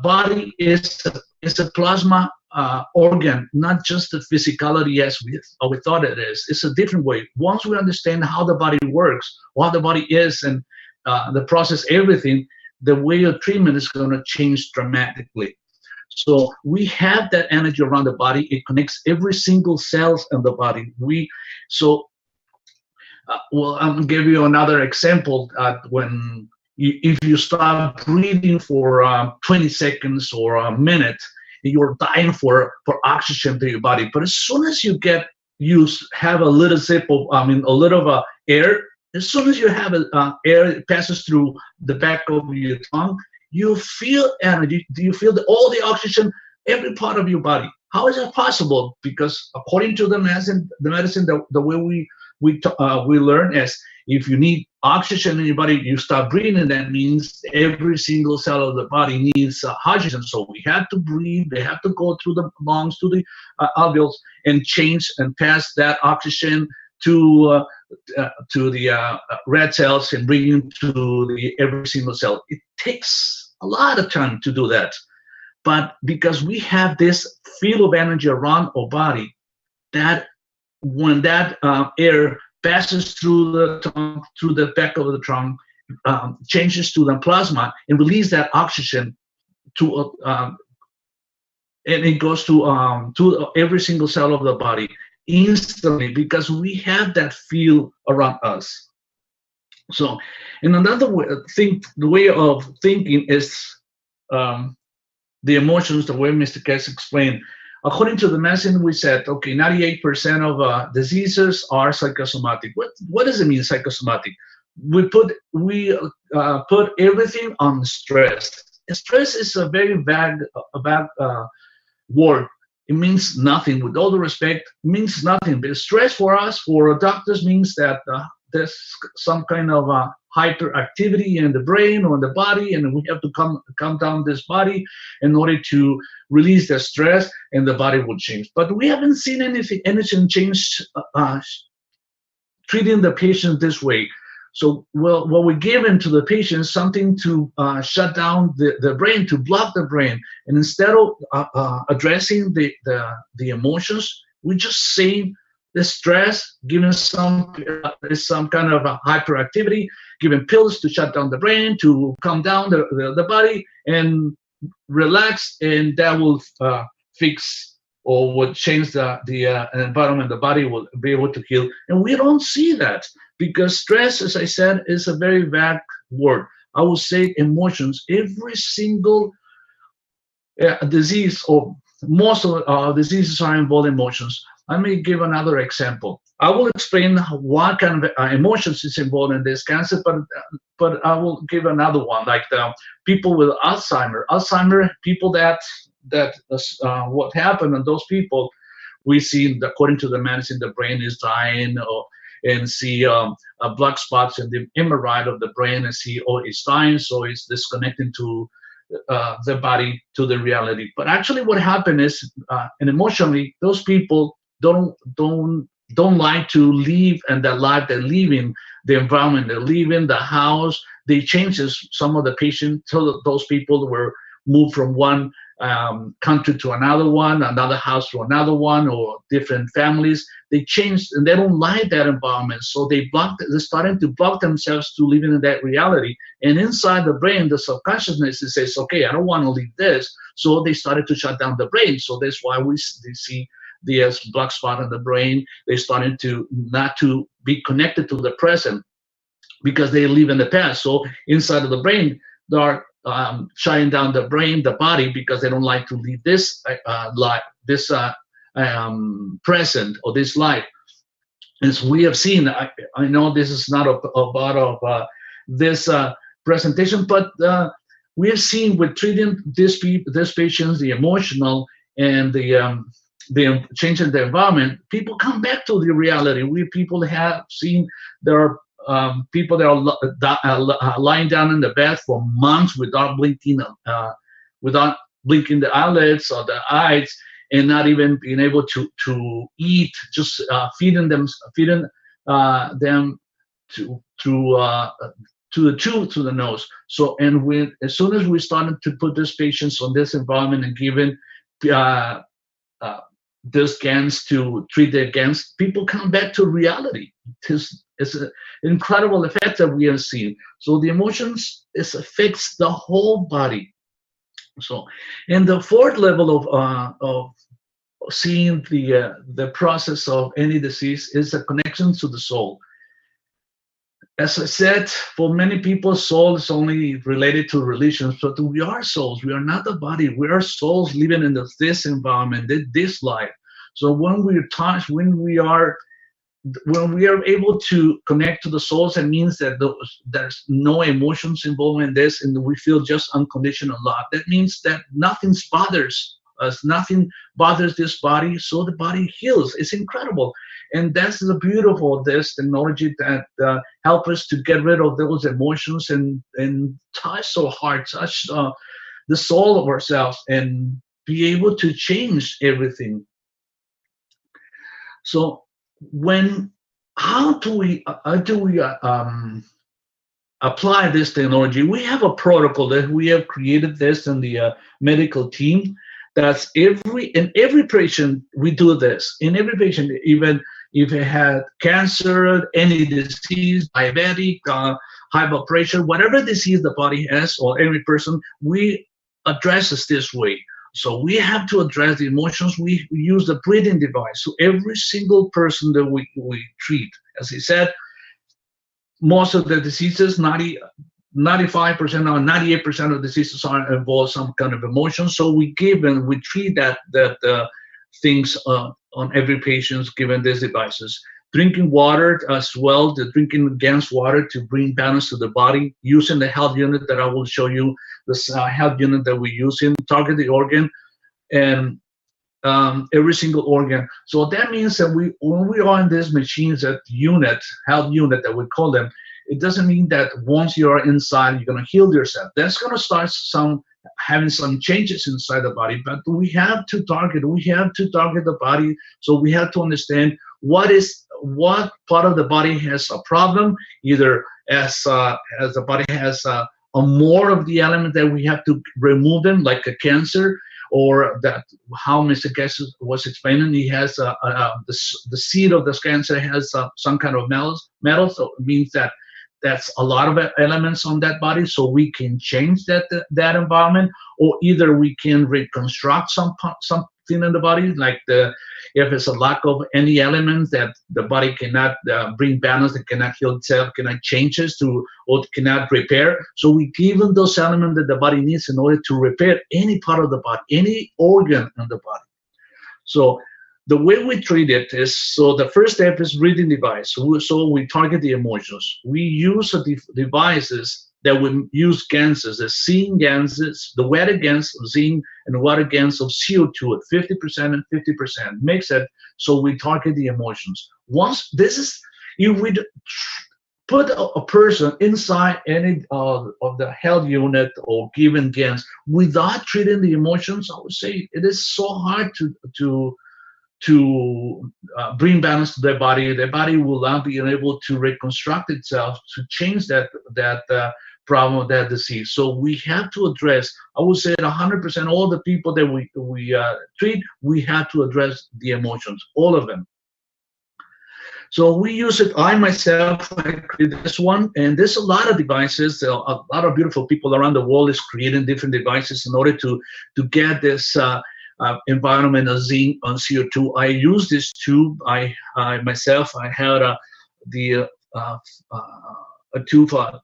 body is a plasma organ, not just the physicality as we thought it is. It's a different way. Once we understand how the body works, what the body is, and the process, everything, the way of treatment is going to change dramatically. So we have that energy around the body. It connects every single cell in the body. Well, I'm going to give you another example. If you start breathing for 20 seconds or a minute, you're dying for oxygen to your body. But as soon as you have a little sip of, a little of air, as soon as you have air, it passes through the back of your tongue, you feel energy. Do you feel all the oxygen, every part of your body? How is that possible? Because according to the medicine, the way we learn is, if you need oxygen in your body, you start breathing. That means every single cell of the body needs oxygen. So we have to breathe. They have to go through the lungs, to the alveoles, and change and pass that oxygen to the red cells and bring it to every single cell. It takes a lot of time to do that. But because we have this field of energy around our body, that when that air passes through the tongue, through the back of the trunk, changes to the plasma and release that oxygen to and it goes to every single cell of the body instantly, because we have that field around us. So, and another way, the way of thinking is the emotions, the way Mr. Keshe explained. According to the medicine, we said, okay, 98% of diseases are psychosomatic. What does it mean, psychosomatic? We put everything on stress. Stress is a very vague word. It means nothing. With all the respect, it means nothing. But stress for us, for doctors, means that there's some kind of hyperactivity in the brain or in the body, and we have to calm down this body in order to release the stress, and the body will change. But we haven't seen anything change treating the patient this way. So, what we give into the patient is something to shut down the brain, to block the brain, and instead of addressing the emotions, we just say the stress, giving some kind of hyperactivity, giving pills to shut down the brain, to calm down the body and relax, and that will fix or would change the environment. The body will be able to heal. And we don't see that, because stress, as I said, is a very vague word. I would say emotions. Every single disease, or most of diseases, are involved in emotions. Let me give another example. I will explain what kind of emotions is involved in this cancer, but I will give another one, like the people with Alzheimer, people that what happened in those people, we see, according to the medicine, the brain is dying, and see black spots in the MRI of the brain, and see, oh, it's dying, so it's disconnecting to the body to the reality. But actually what happened is, and emotionally, those people don't like to live in the life they live in, the environment they live in, the house. They changes. Some of the patients, so those people were moved from one country to another house to another one, or different families. They changed and they don't like that environment. So they're starting to block themselves to living in that reality. And inside the brain, the subconsciousness, it says, okay, I don't want to leave this. So they started to shut down the brain. So that's why they see the black spot in the brain. They're starting to not to be connected to the present because they live in the past. So inside of the brain, they are shutting down the brain, the body, because they don't like to leave this life, this present or this life. As we have seen, I know this is not a part of this presentation, but we have seen with treating this patients, the emotional and the change in the environment, people come back to the reality. People have seen there are people that are lying down in the bed for months without blinking the eyelids or the eyes, and not even being able to eat, just feeding them to the tube, to the nose. So, and as soon as we started to put these patients on this environment and given these scans to treat the scans, people come back to reality. It's an incredible effect that we have seen. So the emotions, it affects the whole body. So, and the fourth level of seeing the process of any disease is a connection to the soul. As I said, for many people, soul is only related to religions, but we are souls. We are not the body. We are souls living in this environment, this life. So when we touch, when we are able to connect to the souls, it means that there's no emotions involved in this, and we feel just unconditional love. That means that nothing bothers us, nothing bothers this body, so the body heals. It's incredible. And that's the beautiful this technology that help us to get rid of those emotions and touch our heart, touch the soul of ourselves, and be able to change everything. So how do we apply this technology? We have a protocol that we have created this in the medical team. That's in every patient we do this. In every patient, even if it had cancer, any disease, diabetic, high blood pressure, whatever disease the body has, or every person, we address it this way. So we have to address the emotions. We use the breathing device. So every single person that we treat, as I said, most of the diseases, 95% or 98% of diseases are involve some kind of emotion. So we treat that things on every patient given these devices. Drinking water as well, drinking against water to bring balance to the body, using the health unit that I will show you, this health unit that we use in target the organ and every single organ. So that means that when we are in these machines, that unit, health unit that we call them, it doesn't mean that once you are inside, you're going to heal yourself. That's going to start having some changes inside the body, but we have to target the body. So we have to understand what part of the body has a problem, either as the body has more of the element that we have to remove them, like a cancer, or that how Mr. Keshe was explaining, he has the seed of this cancer has some kind of metal, so it means that that's a lot of elements on that body, so we can change that environment, or either we can reconstruct something in the body, like if it's a lack of any elements that the body cannot bring balance, it cannot heal itself, cannot change it or cannot repair. So we give them those elements that the body needs in order to repair any part of the body, any organ in the body. So the way we treat it is, so the first step is breathing device. So we target the emotions. We use devices that we use gases, the zinc gases, the wet gas of zinc and water gas of CO2 at 50% and 50%. Mix it so we target the emotions. Once this is, if we put a person inside any of the health unit or given GANs without treating the emotions, I would say it is so hard to bring balance to their body. Their body will not be able to reconstruct itself to change that problem, that disease. So we have to address, I would say, 100% all the people that we treat, we have to address the emotions, all of them. So we use it. I myself, I created this one, and there's a lot of devices. A lot of beautiful people around the world is creating different devices in order to get this environment of zinc on CO2. I use this tube. I myself, I had a tube, a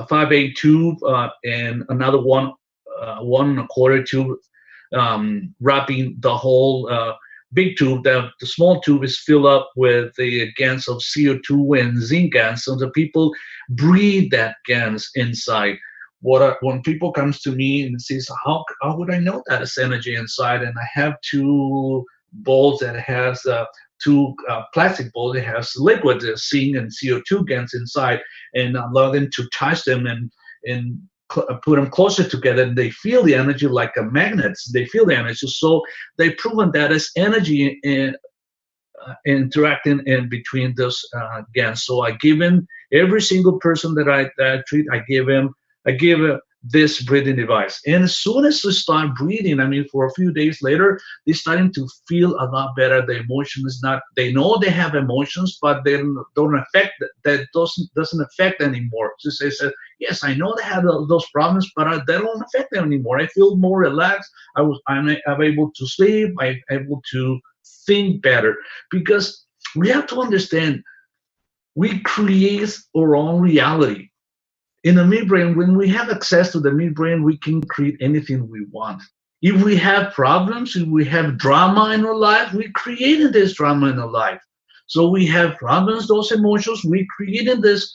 5/8 tube, and another 1 1/4 tube, wrapping the whole big tube. The small tube is filled up with the GANs of CO2 and zinc gas, so the people breathe that GANs inside. When people comes to me and says, how would I know that it's energy inside? And I have 2 bowls that has 2 plastic bowls that has liquid zinc and CO2 GANs inside, and allow them to touch them and put them closer together, and they feel the energy like a magnets. They feel the energy. So they've proven that it's energy interacting in between those GANs. So I give him, every single person that I treat, I give this breathing device. And as soon as they start breathing, I mean, for a few days later, they're starting to feel a lot better. The emotion is not, they know they have emotions, but they don't affect, that doesn't affect anymore. So they said, yes, I know they have those problems, but they don't affect them anymore. I feel more relaxed. I'm able to sleep. I'm able to think better, because we have to understand, we create our own reality. In the midbrain, when we have access to the midbrain, we can create anything we want. If we have problems, if we have drama in our life, we created this drama in our life. So we have problems, those emotions, we created this,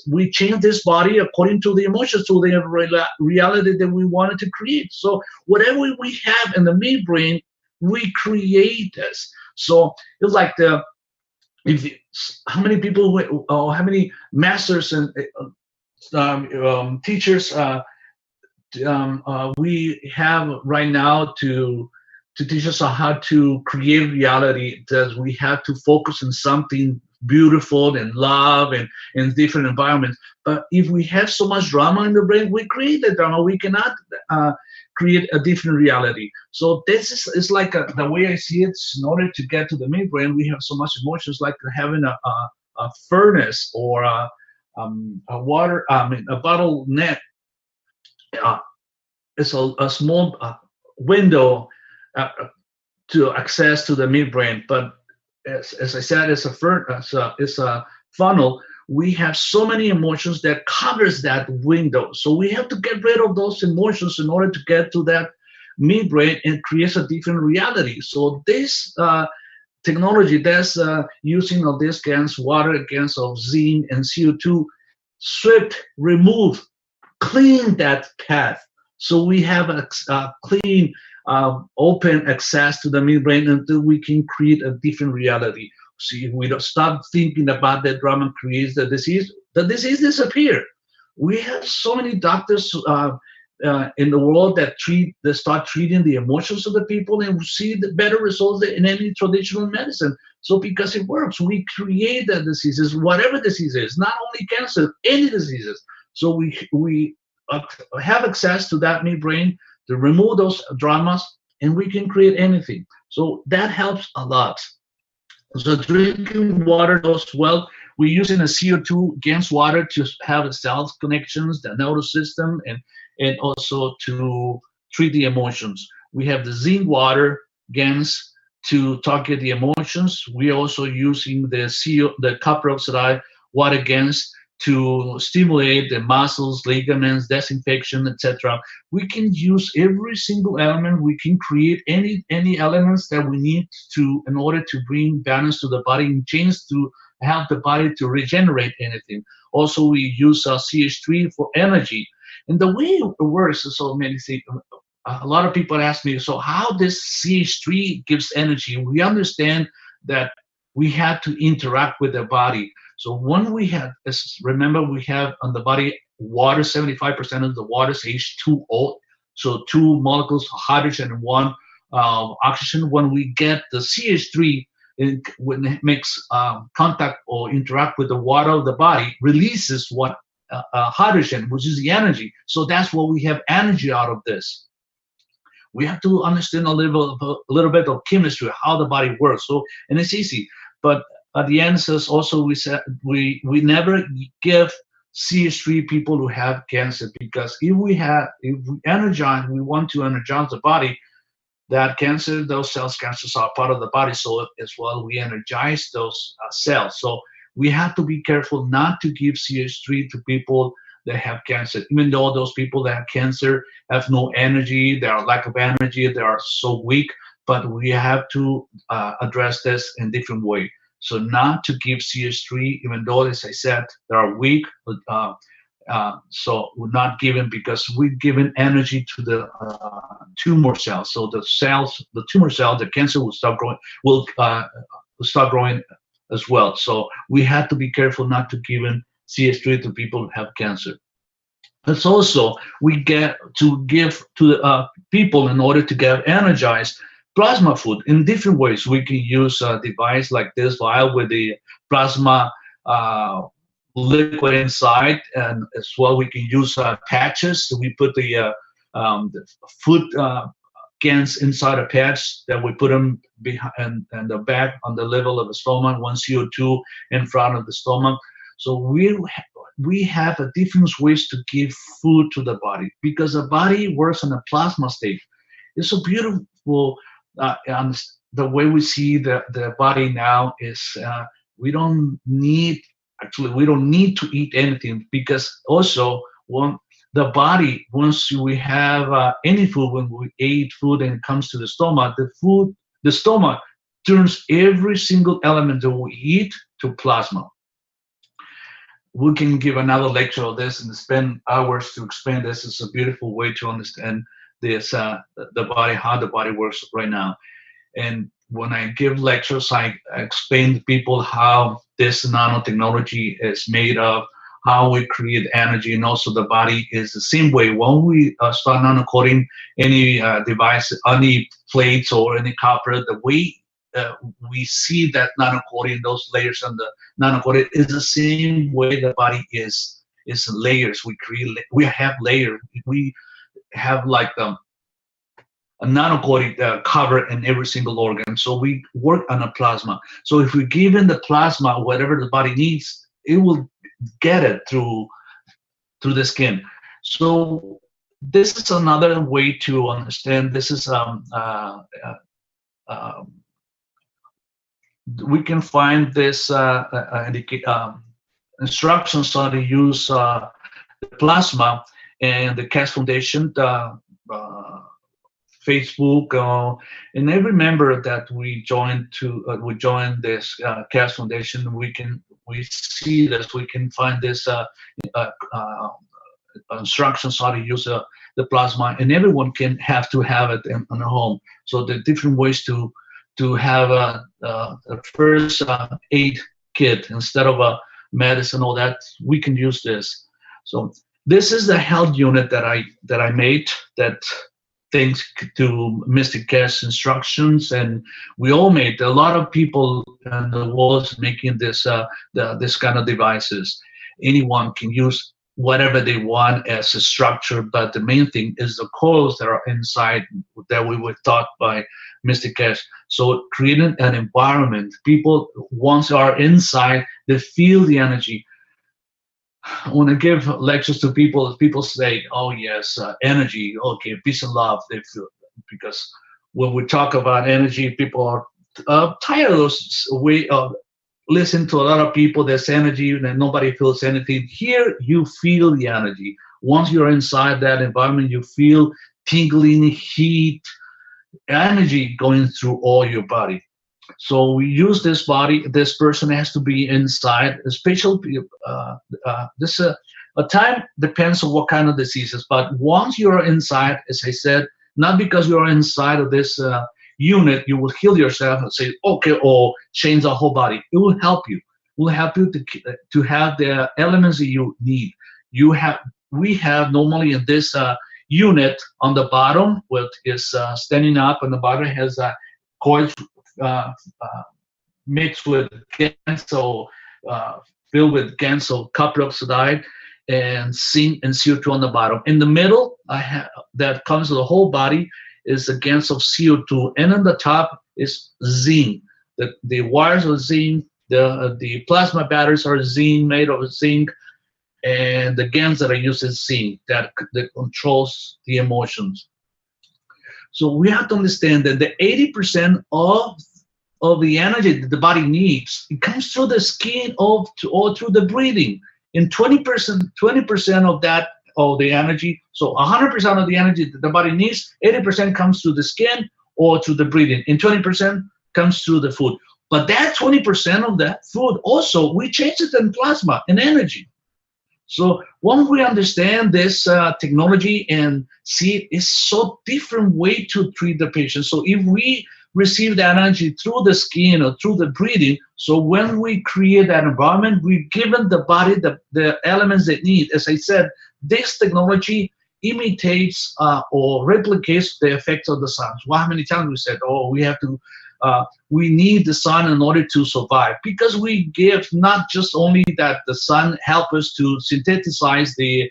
we change this body according to the emotions, to the reality that we wanted to create. So whatever we have in the midbrain, we create this. So it's like how many people, how many masters and teachers we have right now to teach us how to create reality, that we have to focus on something beautiful and love and in different environments. But if we have so much drama in the brain, we create the drama. We cannot create a different reality. So this is like the way I see it. In order to get to the midbrain, we have so much emotions, like having a furnace or a water, a bottle net. It's a small window to access to the midbrain, but as I said, it's a funnel. We have so many emotions that covers that window, so we have to get rid of those emotions in order to get to that midbrain and create a different reality. So this technology that's using of these GANs, water GANs of zinc and CO2, stripped, remove, clean that path. So we have a clean, open access to the midbrain until we can create a different reality. So if we don't stop thinking about that drama creates the disease disappears. We have so many doctors in the world that start treating the emotions of the people, and we see the better results than in any traditional medicine. So because it works, we create the diseases, whatever disease is, not only cancer, any diseases. So we have access to that midbrain to remove those dramas, and we can create anything. So that helps a lot. So drinking water as well, we're using a CO2 GANs water to have cells connections, the nervous system, and also to treat the emotions. We have the zinc water GANs to target the emotions. We're also using the copper oxide water GANs to stimulate the muscles, ligaments, disinfection, etc. We can use every single element. We can create any elements that we need to in order to bring balance to the body and change to help the body to regenerate anything. Also, we use CH3 for energy. And the way it works is so many things. A lot of people ask me, so how this CH3 gives energy? We understand that we had to interact with the body. So when we had, remember, we have on the body water, 75% of the water is H2O, so 2 molecules of hydrogen and 1 oxygen. When we get the CH3, when it makes contact or interact with the water of the body, releases what hydrogen, which is the energy. So that's what we have energy out of this. We have to understand a little bit of chemistry, how the body works. So, and it's easy, but at the end, says also we said we never give CH3 people who have cancer, because if we want to energize the body, that cancer, those cancers are part of the body, so as well we energize those cells. So we have to be careful not to give CH3 to people that have cancer, even though those people that have cancer have no energy, they are lack of energy, they are so weak, but we have to address this in different way. So not to give CH3, even though, as I said, they are weak, so we're not giving, because we're giving energy to the tumor cells. So the tumor cells, the cancer will start growing, will start growing as well. So we have to be careful not to give CH3 to people who have cancer. It's also, we get to give to the people, in order to get energized, plasma food in different ways. We can use a device like this vial with the plasma liquid inside, and as well we can use patches. So we put the food cans inside a patch, that we put them behind and the back on the level of the stomach, 1 CO2 in front of the stomach. So we have a different ways to give food to the body, because the body works in a plasma state. It's so beautiful. The way we see the body now is we don't need to eat anything, because also when the body, once we have any food, when we eat food and it comes to the stomach, the stomach turns every single element that we eat to plasma. We can give another lecture on this and spend hours to explain this. It's a beautiful way to understand this, the body, how the body works right now. And when I give lectures, I explain to people how this nanotechnology is made of, how we create energy, and also the body is the same way. When we start nanocoating any device, any plates or any copper, the way we see that nanocoating, those layers on the nanocoating, is the same way the body is layers. We have layers. We have like a nanocoating cover in every single organ. So we work on a plasma. So if we give in the plasma whatever the body needs, it will get it through the skin. So this is another way to understand. This is we can find this instructions on how to use the plasma, and the Keshe Foundation, Facebook, and I remember that we joined this Keshe Foundation. We see this. We can find this instructions how to use the plasma, and everyone can have it in their home. So the different ways to have a first aid kit instead of a medicine, all that, we can use this. So this is the health unit that I made, that thanks to Mr. Keshe's instructions, and we all made. A lot of people in the world making this this kind of devices. Anyone can use whatever they want as a structure, but the main thing is the coils that are inside that we were taught by Mr. Keshe. So creating an environment, people, once they are inside, they feel the energy. When I give lectures to people, people say, "Oh yes, energy, okay, peace and love." They feel, because when we talk about energy, people are tired of those way of listening to a lot of people. There's energy and nobody feels anything. Here, you feel the energy. Once you're inside that environment, you feel tingling, heat, energy going through all your body. So we use this body. This person has to be inside. A special a time depends on what kind of diseases. But once you're inside, as I said, not because you're inside of this unit, you will heal yourself and say, okay, or change the whole body. It will help you. It will help you to have the elements that you need. We have normally in this unit on the bottom, which is standing up, and the bottom has a coil mixed with Ganso, filled with Ganso copper oxide and zinc and CO2 on the bottom. In the middle, that comes to the whole body is a Ganso of CO2, and on the top is zinc. The wires are zinc. The plasma batteries are zinc, made of zinc, and the GANs that are used is zinc that controls the emotions. So we have to understand that the 80% of the energy that the body needs, it comes through the skin or through the breathing. And 20% of that, of the energy, so 100% of the energy that the body needs, 80% comes through the skin or through the breathing, and 20% comes through the food. But that 20% of that food also, we change it in plasma and energy. So when we understand this technology and see it is so different way to treat the patient. So if we receive the energy through the skin or through the breathing, so when we create that environment, we've given the body the elements they need. As I said, this technology imitates or replicates the effects of the sun. Well, how many times we said, oh, we need the sun in order to survive, because we give not just only that the sun helps us to synthesize the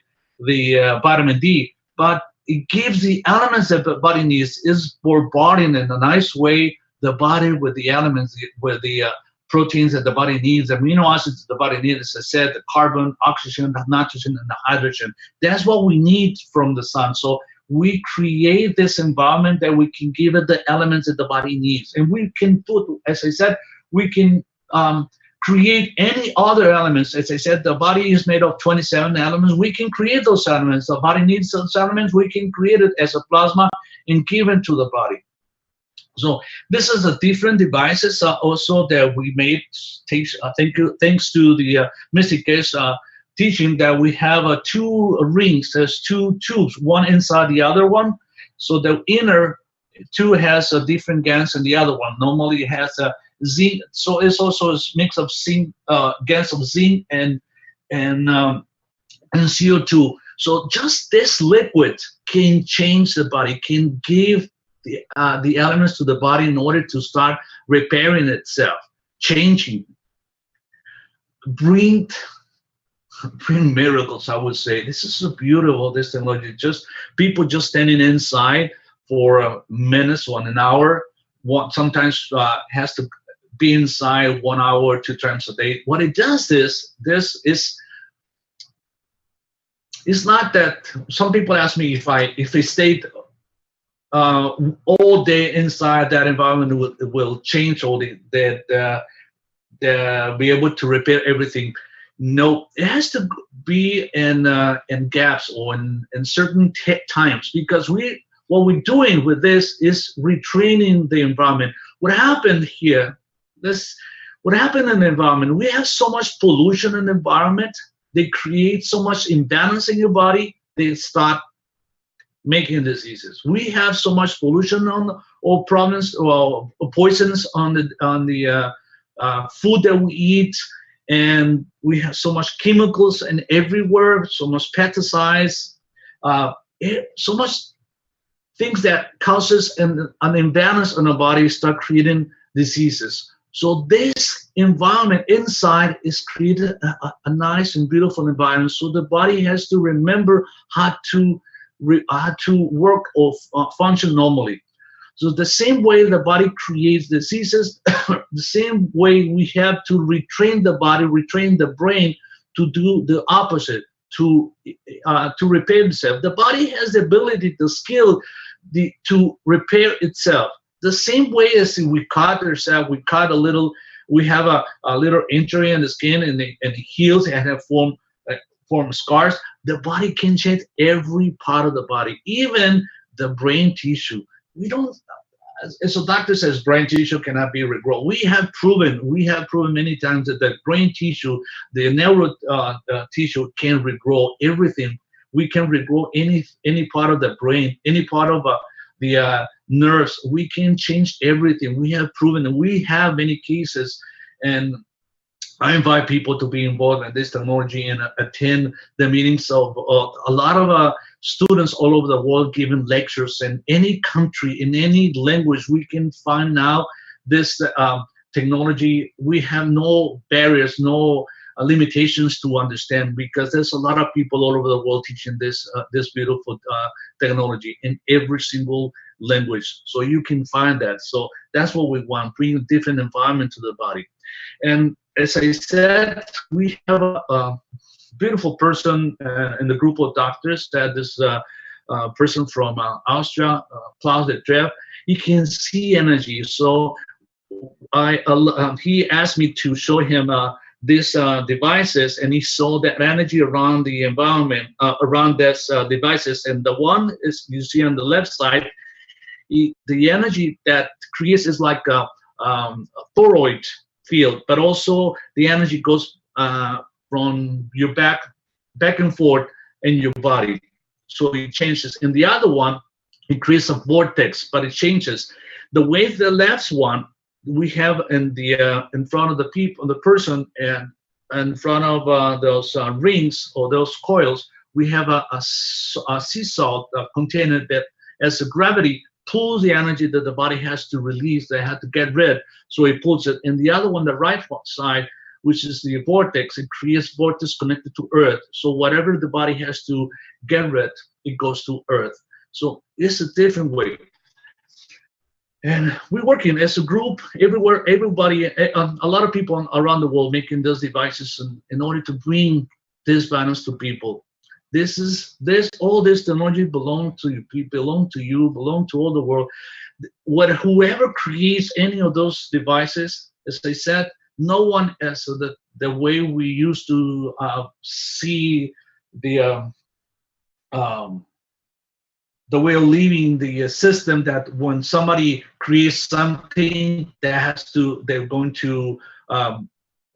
vitamin D, but it gives the elements that the body needs. Is bombarding in a nice way the body with the elements, with the proteins that the body needs, amino acids that the body needs, as I said, the carbon, oxygen, the nitrogen, and the hydrogen. That's what we need from the sun. So we create this environment that we can give it the elements that the body needs. And we can put, as I said, we can create any other elements. As I said, the body is made of 27 elements. We can create those elements. The body needs those elements. We can create it as a plasma and give it to the body. So this is a different devices also that we made. Thanks to the Mystic Case teaching that we have 2 rings. There's 2 tubes, one inside the other one. So the inner 2 has a different GANs than the other one. Normally it has a zinc. So it's also a mix of zinc, GANs of zinc and CO2. So just this liquid can change the body, can give the elements to the body in order to start repairing itself, changing, bring miracles, I would say. This is so beautiful, this technology. Just people just standing inside for minutes, 1 hour. Sometimes has to be inside 1 hour, 2 times a day. What it does is, it's not that some people ask me if I stayed all day inside that environment, it will change all be able to repair everything. No, it has to be in gaps or in certain times, because what we're doing with this is retraining the environment. What happened here? What happened in the environment? We have so much pollution in the environment. They create so much imbalance in your body. They start making diseases. We have so much pollution or problems or poisons on the food that we eat. And we have so much chemicals and everywhere, so much pesticides, so much things that causes an imbalance in our body, start creating diseases. So this environment inside is created a nice and beautiful environment. So the body has to remember how to work or function normally. So the same way the body creates diseases, the same way we have to retrain the body, retrain the brain to do the opposite, to repair itself. The body has the ability, the skill to repair itself. The same way as we cut ourselves, we cut a little, we have a little injury in the skin and it heals and have form scars. The body can change every part of the body, even the brain tissue. We don't, as a doctor says, brain tissue cannot be regrown. We have proven many times that the brain tissue, the neuro tissue can regrow everything. We can regrow any part of the brain, any part of the nerves. We can change everything. We have proven, and we have many cases. And I invite people to be involved in this technology and attend the meetings of a lot of students all over the world giving lectures. In any country, in any language, we can find now this technology. We have no barriers, no limitations to understand, because there's a lot of people all over the world teaching this this beautiful technology in every single language. So you can find that. So that's what we want, bring a different environment to the body. And as I said, we have a beautiful person in the group of doctors, that this person from Austria, Klaus de Trev. He can see energy. So he asked me to show him these devices, and he saw that energy around the environment, around these devices. And the one is, you see on the left side, the energy that creates is like a toroid field, but also the energy goes from your back and forth in your body. So it changes. In the other one, it creates a vortex, but it changes. The way the left one, we have in the in front of the the person, and in front of those rings or those coils, we have a sea salt container that, as the gravity pulls the energy that the body has to release, they have to get rid, so it pulls it. And the other one, the right side, which is the vortex, it creates vortex connected to earth. So whatever the body has to get rid, it goes to earth. So it's a different way. And we're working as a group everywhere, everybody, a lot of people around the world making those devices in order to bring this balance to people. All this technology belong to you, belong to all the world. Whoever creates any of those devices, as I said, no one as the way we used to see the way of living the system, that when somebody creates something, they're going to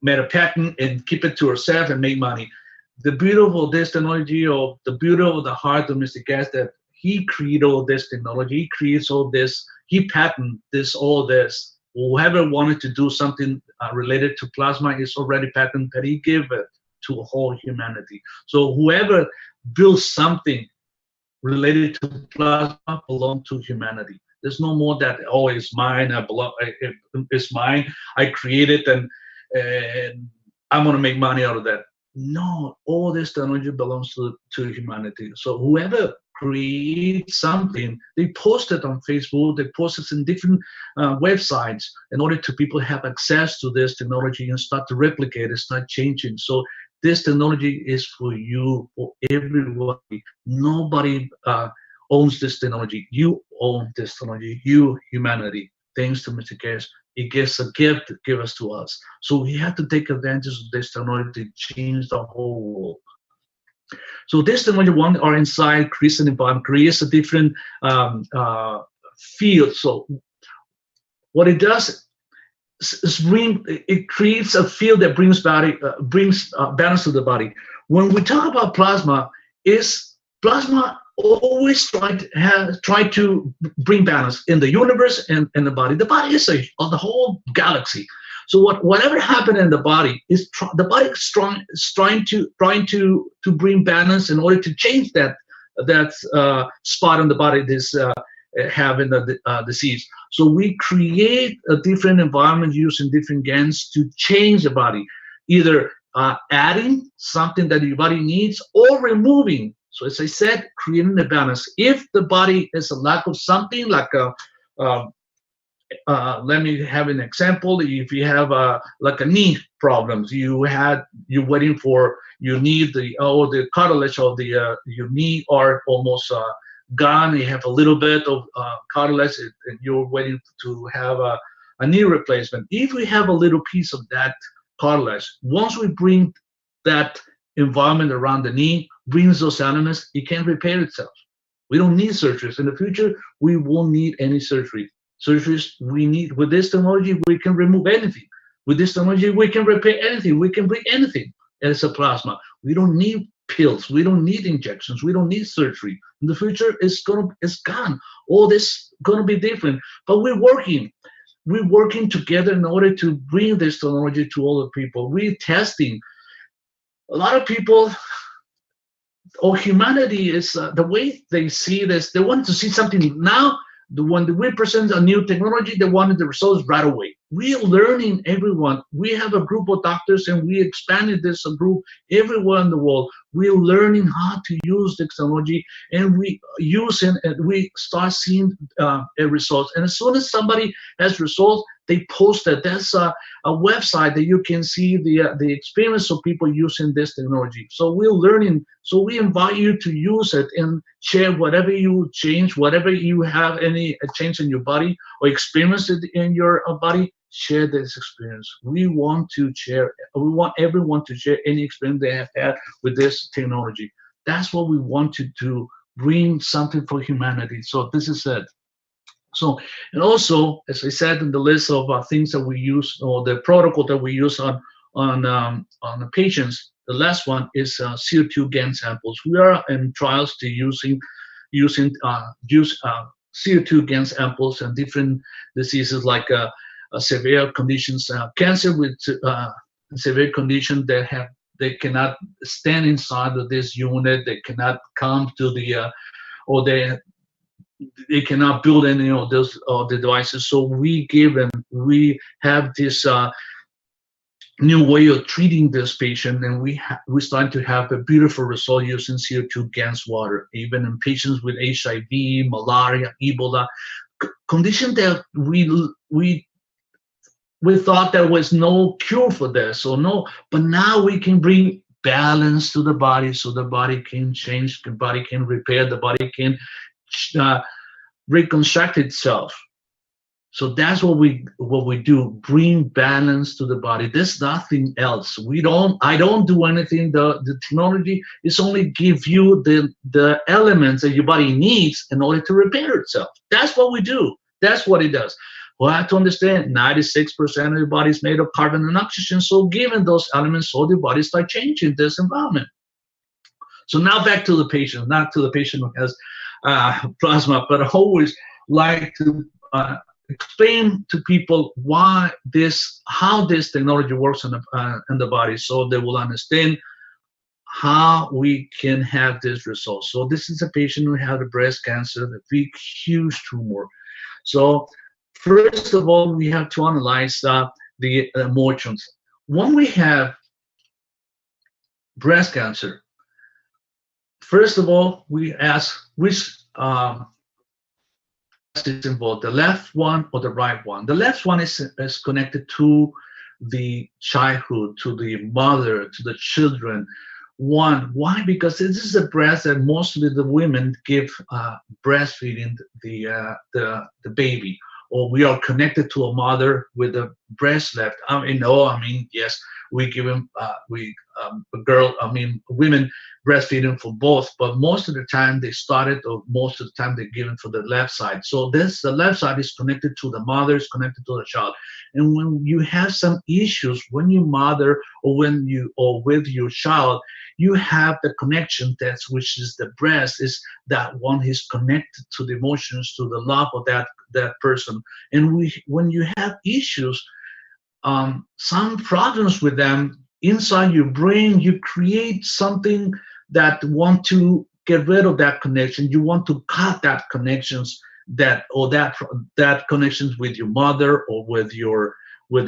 make a patent and keep it to herself and make money. The beauty of this technology, or the beauty of the heart of Mr. Keshe, that he created all this technology, he creates all this, he patented all this. Whoever wanted to do something related to plasma is already patented, that he gave it to whole humanity. So whoever builds something related to plasma belong to humanity. There's no more that, oh, it's mine, it's mine, I created and I'm gonna make money out of that. No, all this technology belongs to humanity. So whoever creates something, they post it on Facebook, they post it in different websites in order to people have access to this technology and start to replicate it, start changing. So this technology is for you, for everybody. Nobody owns this technology. You own this technology, you, humanity. Thanks to Mr. Keshe, it gives a gift to give us to us. So we have to take advantage of this technology to change the whole world. So this technology, one, are inside, creates an environment, creates a different field. So what it does is it creates a field that brings balance to the body. When we talk about plasma, plasma always try to bring balance in the universe and the body. The body is the whole galaxy. So whatever happened in the body is the body is trying to bring balance in order to change that spot in the body this having the disease. So we create a different environment using different gens to change the body, either adding something that your body needs or removing. So as I said, creating a balance. If the body is a lack of something, like let me have an example. If you have like a knee problems, you're waiting for your knee, the cartilage of your knee are almost gone. You have a little bit of cartilage, and you're waiting to have a knee replacement. If we have a little piece of that cartilage, once we bring that environment around the knee, brings those elements, it can repair itself. We don't need surgeries. In the future, we won't need any surgery. Surgeries we need, with this technology, we can remove anything. With this technology, we can repair anything. We can bring anything as a plasma. We don't need pills. We don't need injections. We don't need surgery. In the future, it's gone. All this gonna be different. But we're working together in order to bring this technology to all the people. We're testing. A lot of people, or humanity, is the way they see this. They want to see something now. When we present a new technology, they wanted the results right away. We are learning, everyone. We have a group of doctors, and we expanded this group everywhere in the world. We're learning how to use the technology, and we use it, and we start seeing results. And as soon as somebody has results, they post it. There's a website that you can see the experience of people using this technology. So we're learning. So we invite you to use it and share whatever you change, whatever you have any change in your body or experience it in your body. Share this experience. We want to share. We want everyone to share any experience they have had with this technology. That's what we want to do. Bring something for humanity. So this is it. So, and also, as I said in the list of things that we use, or the protocol that we use on the patients, the last one is CO2 GAN samples. We are in trials to using CO2 GAN samples and different diseases like severe conditions, cancer with severe condition that they cannot stand inside of this unit. They cannot come to the or they cannot build any of those the devices. So we have this new way of treating this patient, and we start to have a beautiful result using CO2 GANS water, even in patients with HIV, malaria, Ebola, condition that we thought there was no cure for this, or no, but now we can bring balance to the body, so the body can change, the body can repair, the body can reconstruct itself. So that's what we do, bring balance to the body. There's nothing else. I don't do anything. The technology is only give you the elements that your body needs in order to repair itself. That's what we do. That's what it does. Well, I have to understand 96% of your body is made of carbon and oxygen. So given those elements, all your body start changing this environment. So now back to the patient, not to the patient who has plasma, but I always like to explain to people how this technology works in the body, so they will understand how we can have this result. So this is a patient who had a breast cancer, a big, huge tumor. So first of all, we have to analyze the emotions. When we have breast cancer, first of all, we ask which is involved, the left one or the right one. The left one is connected to the childhood, to the mother, to the children. Why? Because this is a breast that mostly the women give breastfeeding the baby, or we are connected to a mother with a breast left. Yes, we give them, women breastfeeding for both, but most of the time most of the time they're given for the left side. So the left side is connected to the mother, is connected to the child. And when you have some issues, when your mother or with your child, you have the connection, which is the breast, is that one is connected to the emotions, to the love of that person. And when you have issues, some problems with them inside your brain, you create something that want to get rid of that connection. You want to cut that connections that connections with your mother or with your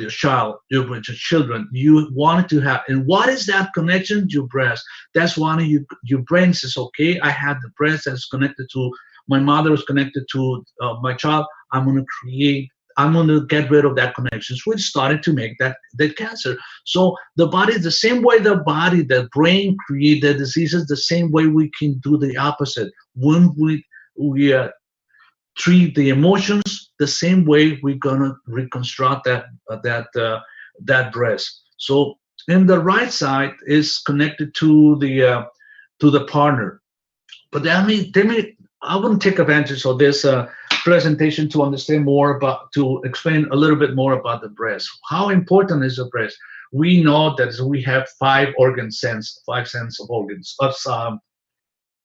child, with your children. You want to have, and what is that connection? Your breast. That's one of your brain says, okay, I had the breast that's connected to my mother, is connected to my child. I'm going to get rid of that connection, which started to make that cancer. So the body, the same way the brain create the diseases, the same way we can do the opposite. When we treat the emotions, the same way we're gonna reconstruct that breast. So in the right side is connected to the partner. But I wouldn't take advantage of this presentation to understand more to explain a little bit more about the breast. How important is the breast? we know that we have five sense of organs,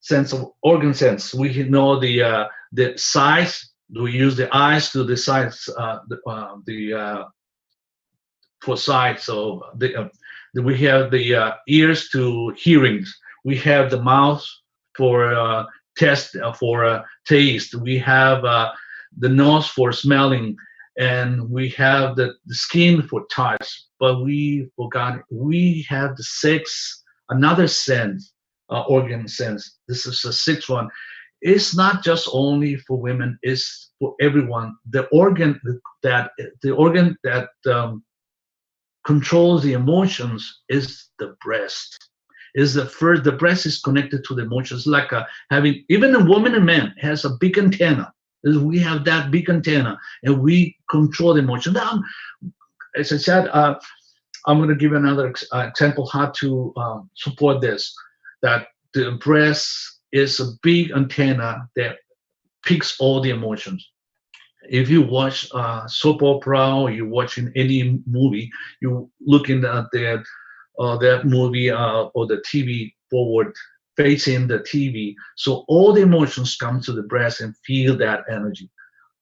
sense of organ sense. We know the size. We use the eyes to decide for sight. So we have the ears to hearings. We have the mouth for taste. We have the nose for smelling, and we have the skin for touch. But we forgot we have another sense, organ sense. This is the sixth one. It's not just only for women; it's for everyone. The organ that controls the emotions is the breast. The breast is connected to the emotions, like having, even a woman and man has a big antenna. We have that big antenna, and we control the emotion. Now, as I said, I'm going to give another example how to support this. That the breast is a big antenna that picks all the emotions. If you watch soap opera or you're watching any movie, you looking at that movie or the TV forward facing the TV, so all the emotions come to the breast and feel that energy.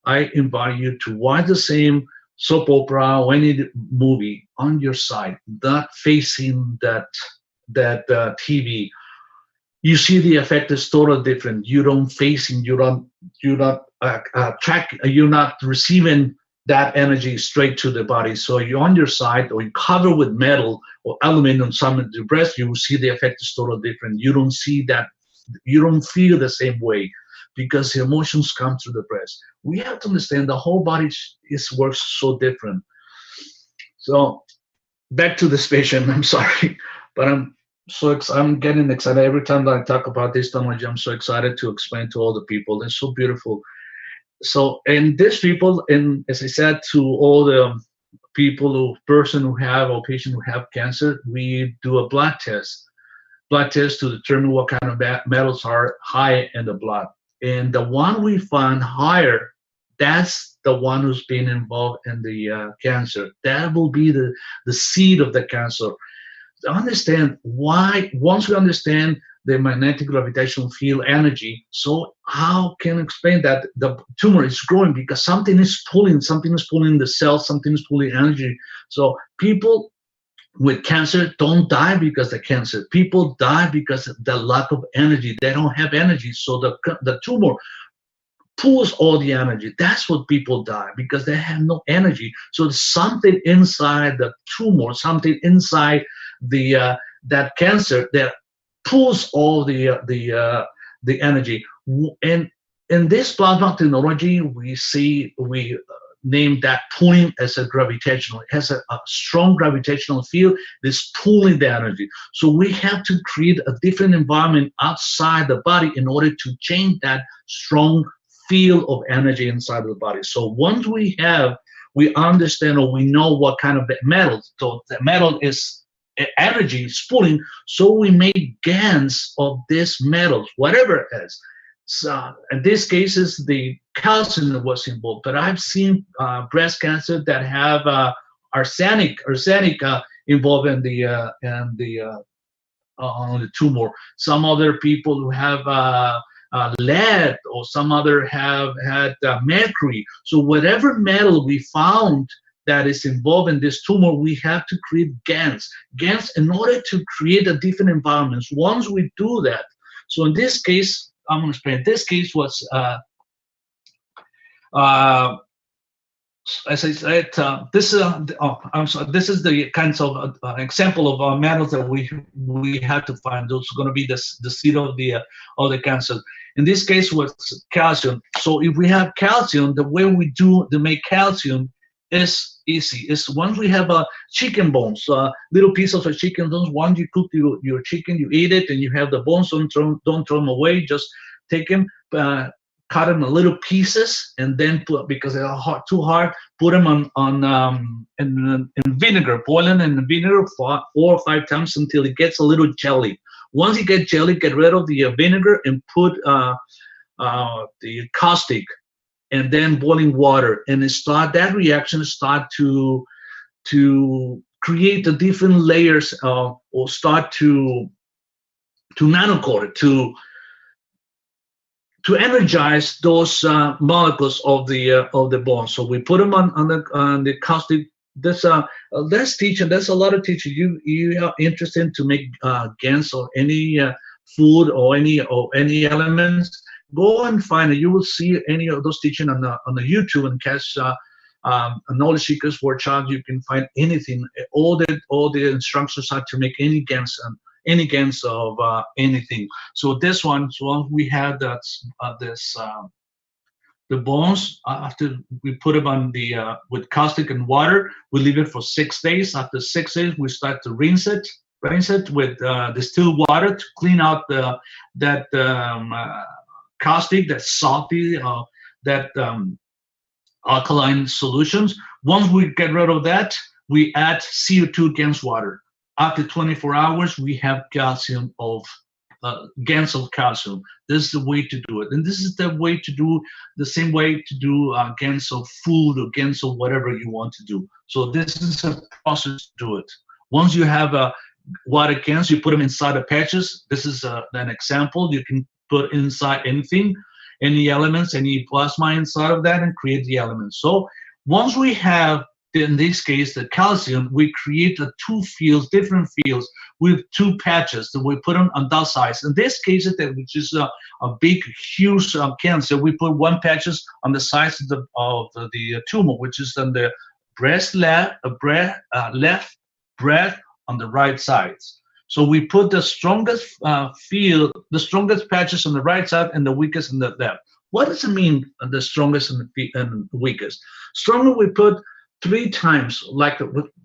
I invite you to watch the same soap opera or any movie on your side, not facing that TV. You see the effect is totally different. You don't facing, you're not receiving that energy straight to the body. So you're on your side, or you cover with metal or aluminum, some of the breast, you will see the effect is totally different. You don't see that, you don't feel the same way, because the emotions come through the breast. We have to understand the whole body works so different. So back to this patient, I'm sorry, but I'm getting excited every time that I talk about this technology. I'm so excited to explain to all the people. It's so beautiful. So, and these people, and as I said, to all the people, patient who have cancer, we do a blood test to determine what kind of metals are high in the blood. And the one we find higher, that's the one who's been involved in the cancer. That will be the seed of the cancer. To understand why, once we understand the magnetic gravitational field energy, so how can I explain that the tumor is growing? Because something is pulling the cells, something is pulling energy. So people with cancer don't die because of cancer. People die because of the lack of energy. They don't have energy, so the tumor pulls all the energy. That's what people die, because they have no energy. So there's something inside the tumor, something inside that cancer that pulls all the energy. And in this plasma technology, we name that pulling as a gravitational. It has a strong gravitational field that's pulling the energy. So we have to create a different environment outside the body in order to change that strong field of energy inside of the body. So once we understand, or we know what kind of metal, so the metal is energy is pulling, so we make GANs of this metals, whatever it is. So in this case, is the calcium was involved, but I've seen breast cancer that have arsenic involved in the on the tumor. Some other people who have lead, or some other have had mercury. So whatever metal we found that is involved in this tumor, we have to create GANs in order to create a different environments. Once we do that, so in this case, I'm going to explain. This case was, as I said, this is the kinds of example of metals that we had to find. Those are going to be the seed of the cancer. In this case, was calcium. So if we have calcium, the way we do to make calcium is easy. It's once we have chicken bones, little pieces of chicken bones. Once you cook your chicken, you eat it, and you have the bones. Don't throw them away. Just take them, cut them in little pieces, and then because they are too hard, put them in vinegar. Boil them in vinegar 4 or 5 times until it gets a little jelly. Once you get jelly, get rid of the vinegar and put the caustic, and then boiling water, and that reaction start to create the different layers or start to nanocoat it, to energize those molecules of the bone. So we put them on the caustic. There's a lot of teachers. You are interested to make GANs or any food or any elements. Go and find it. You will see any of those teaching on the YouTube and catch knowledge seekers workshop. You can find anything. All the instructions are to make any GANs of anything. So this one, so we had that the bones, after we put them on with caustic and water, we leave it for 6 days. After 6 days, we start to rinse it with distilled water to clean out that caustic, that salty, that alkaline solutions. Once we get rid of that, we add CO2 against water. After 24 hours, we have calcium GANs of calcium. This is the way to do it. And this is the way to do, the same way to do GANs of food or GANs of whatever you want to do. So this is a process to do it. Once you have water GANs, you put them inside the patches. This is an example. You can put inside anything, any elements, any plasma inside of that and create the elements. So once we have, in this case, the calcium, we create different fields with 2 patches that we put them on that size. In this case, which is a big, huge cancer, we put 1 patches on the size of the tumor, which is on the left breast on the right side. So we put the strongest the strongest patches on the right side and the weakest on the left. What does it mean, the strongest and the weakest? Stronger, we put 3 times, like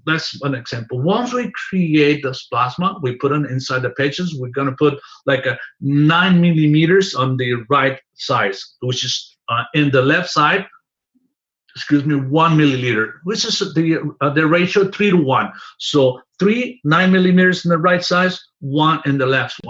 that's an example. Once we create this plasma, we put it inside the patches. We're going to put like a 9 millimeters on the right side, which is in the left side, 1 milliliter, which is the ratio 3 to 1. So 3 9 millimeters in the right side, 1 in the left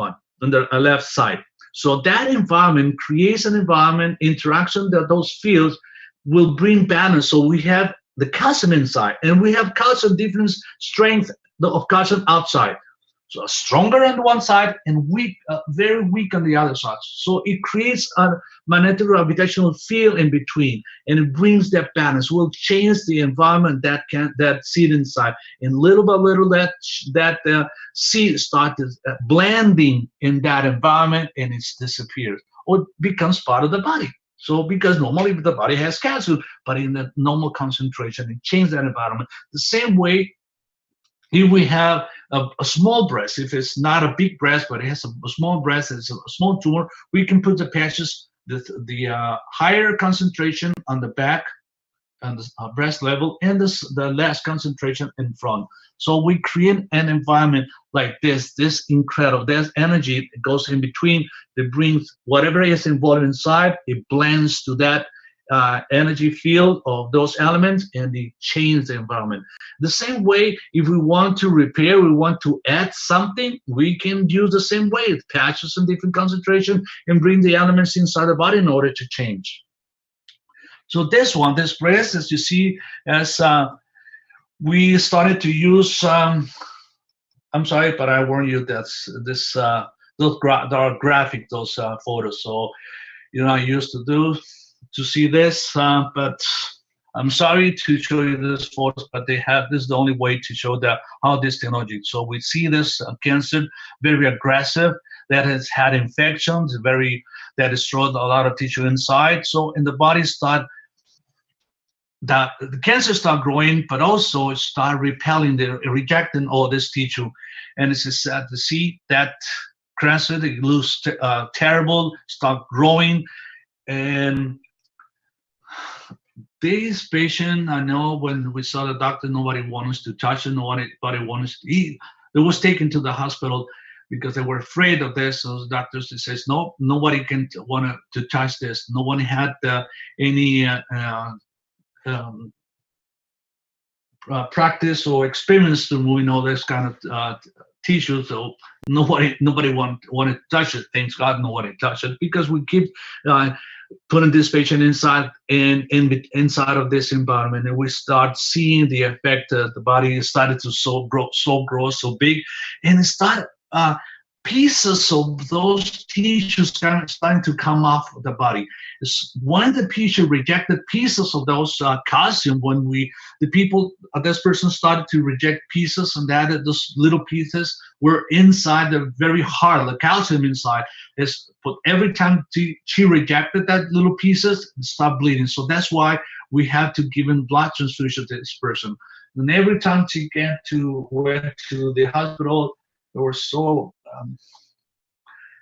side. So that environment creates an environment interaction that those fields will bring balance. So we have the calcium inside, and we have calcium different strength of calcium outside. So stronger on one side and weak, very weak on the other side. So it creates a magnetic gravitational field in between, and it brings that balance. Will change the environment that seed inside, and little by little that seed starts blending in that environment, and it disappears or becomes part of the body. So because normally the body has calcium, but in the normal concentration, it changes that environment. The same way, if we have a small breast, if it's not a big breast, but it has a small breast, it's a small tumor, we can put the patches, the higher concentration on the back, on the breast level, and the less concentration in front. So we create an environment like this incredible. There's energy that goes in between that brings whatever is involved inside, it blends to that energy field of those elements, and they change the environment. The same way, if we want to repair, we want to add something, we can use the same way, patches in different concentration and bring the elements inside the body in order to change. So this breast, as you see, as we started to use, I'm sorry, but I warn you that those are graphic, those photos. So, I used to see this, but I'm sorry to show you this photos, but this is the only way to show how this technology. So we see this cancer, very aggressive, that has had infections, that destroyed a lot of tissue inside. So in the body the cancer start growing, but also start rejecting all this tissue. And it's sad to see that cancer, they lose terrible, start growing. And this patient, I know when we saw the doctor, nobody wanted us to touch it, nobody wanted us to eat. It was taken to the hospital because they were afraid of this. So the doctors, they says, no, nobody can want to touch this. No one had any practice or experience to moving all this kind of tissue, so nobody wanted to touch it. Thanks God, nobody touched it, because we keep putting this patient inside of this environment, and we start seeing the effect that the body started to grow so big, and it started pieces of those tissues starting to come off of the body. When the patient rejected pieces of those calcium, when this person started to reject pieces, and that those little pieces were inside the very heart, the calcium inside, but every time she rejected that little pieces, it stopped bleeding. So that's why we have to give in blood transfusion to this person. And every time she went to the hospital, they were so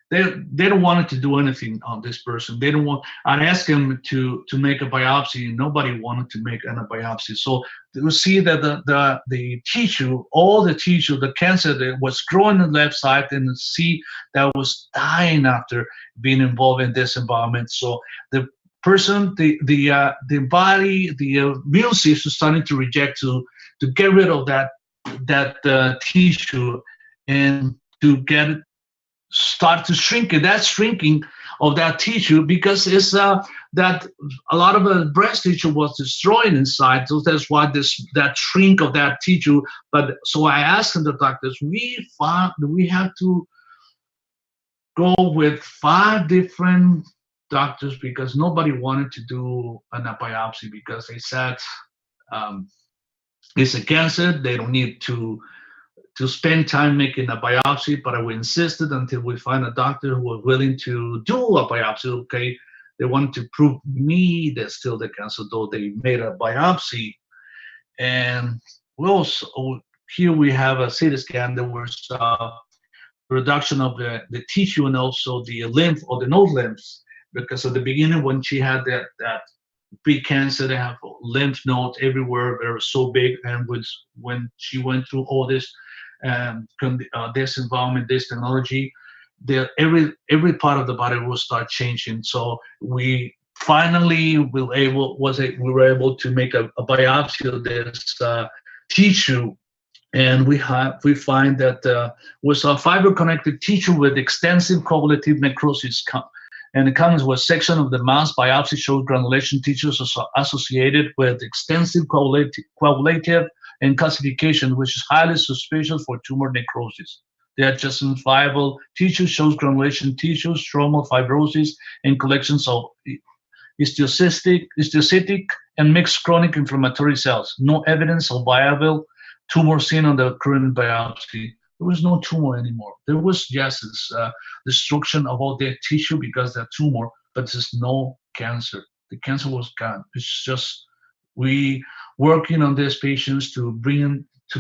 they don't want to do anything on this person. They don't want. I'd ask them to make a biopsy, and nobody wanted to make a biopsy. So you see that the tissue, all the tissue, the cancer that was growing on the left side, and see that was dying after being involved in this environment. So the person, the body, the immune system starting to reject to get rid of that tissue, and to start to shrink it. That shrinking of that tissue, because it's that a lot of the breast tissue was destroyed inside, so that's why that shrink of that tissue. But so I asked the doctors, we have to go with 5 different doctors, because nobody wanted to do a biopsy, because they said it's a cancer, they don't need to spend time making a biopsy. But we insisted until we find a doctor who was willing to do a biopsy. Okay, they wanted to prove me that still the cancer, though they made a biopsy. And we also, here we have a CT scan. There was reduction of the tissue, and also the lymph, or the node lymphs, because at the beginning, when she had that big cancer, they have lymph nodes everywhere. They were so big, and when she went through all this this environment, this technology, every part of the body will start changing. So we finally were able to make a biopsy of this tissue, and we find that was a fiber connected tissue with extensive coagulative necrosis. And it comes with section of the mass biopsy showed granulation tissues associated with extensive coagulative and calcification, which is highly suspicious for tumor necrosis. The adjacent fibril tissue shows granulation tissue, stromal fibrosis, and collections of histiocytic and mixed chronic inflammatory cells. No evidence of viable tumor seen on the current biopsy. There was no tumor anymore. There was just this destruction of all the tissue because of that tumor, but there's no cancer. The cancer was gone. It's just we working on these patients to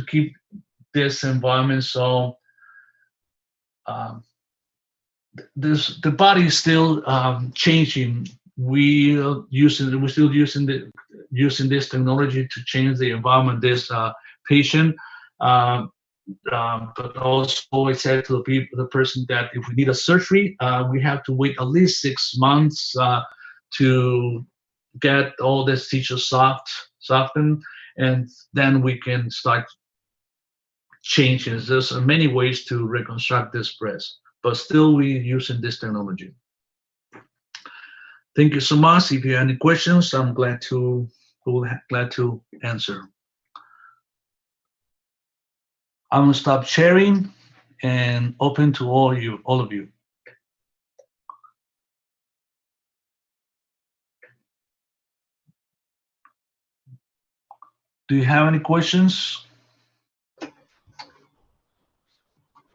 keep this environment so the body is still changing. We're still using this technology to change the environment. This patient. But also I said to the person that if we need a surgery, we have to wait at least 6 months to get all this tissue softened, and then we can start changing. There's many ways to reconstruct this breast, but still we're using this technology. Thank you so much. If you have any questions, I'm glad to answer. I'm gonna stop sharing and open to all of you. Do you have any questions?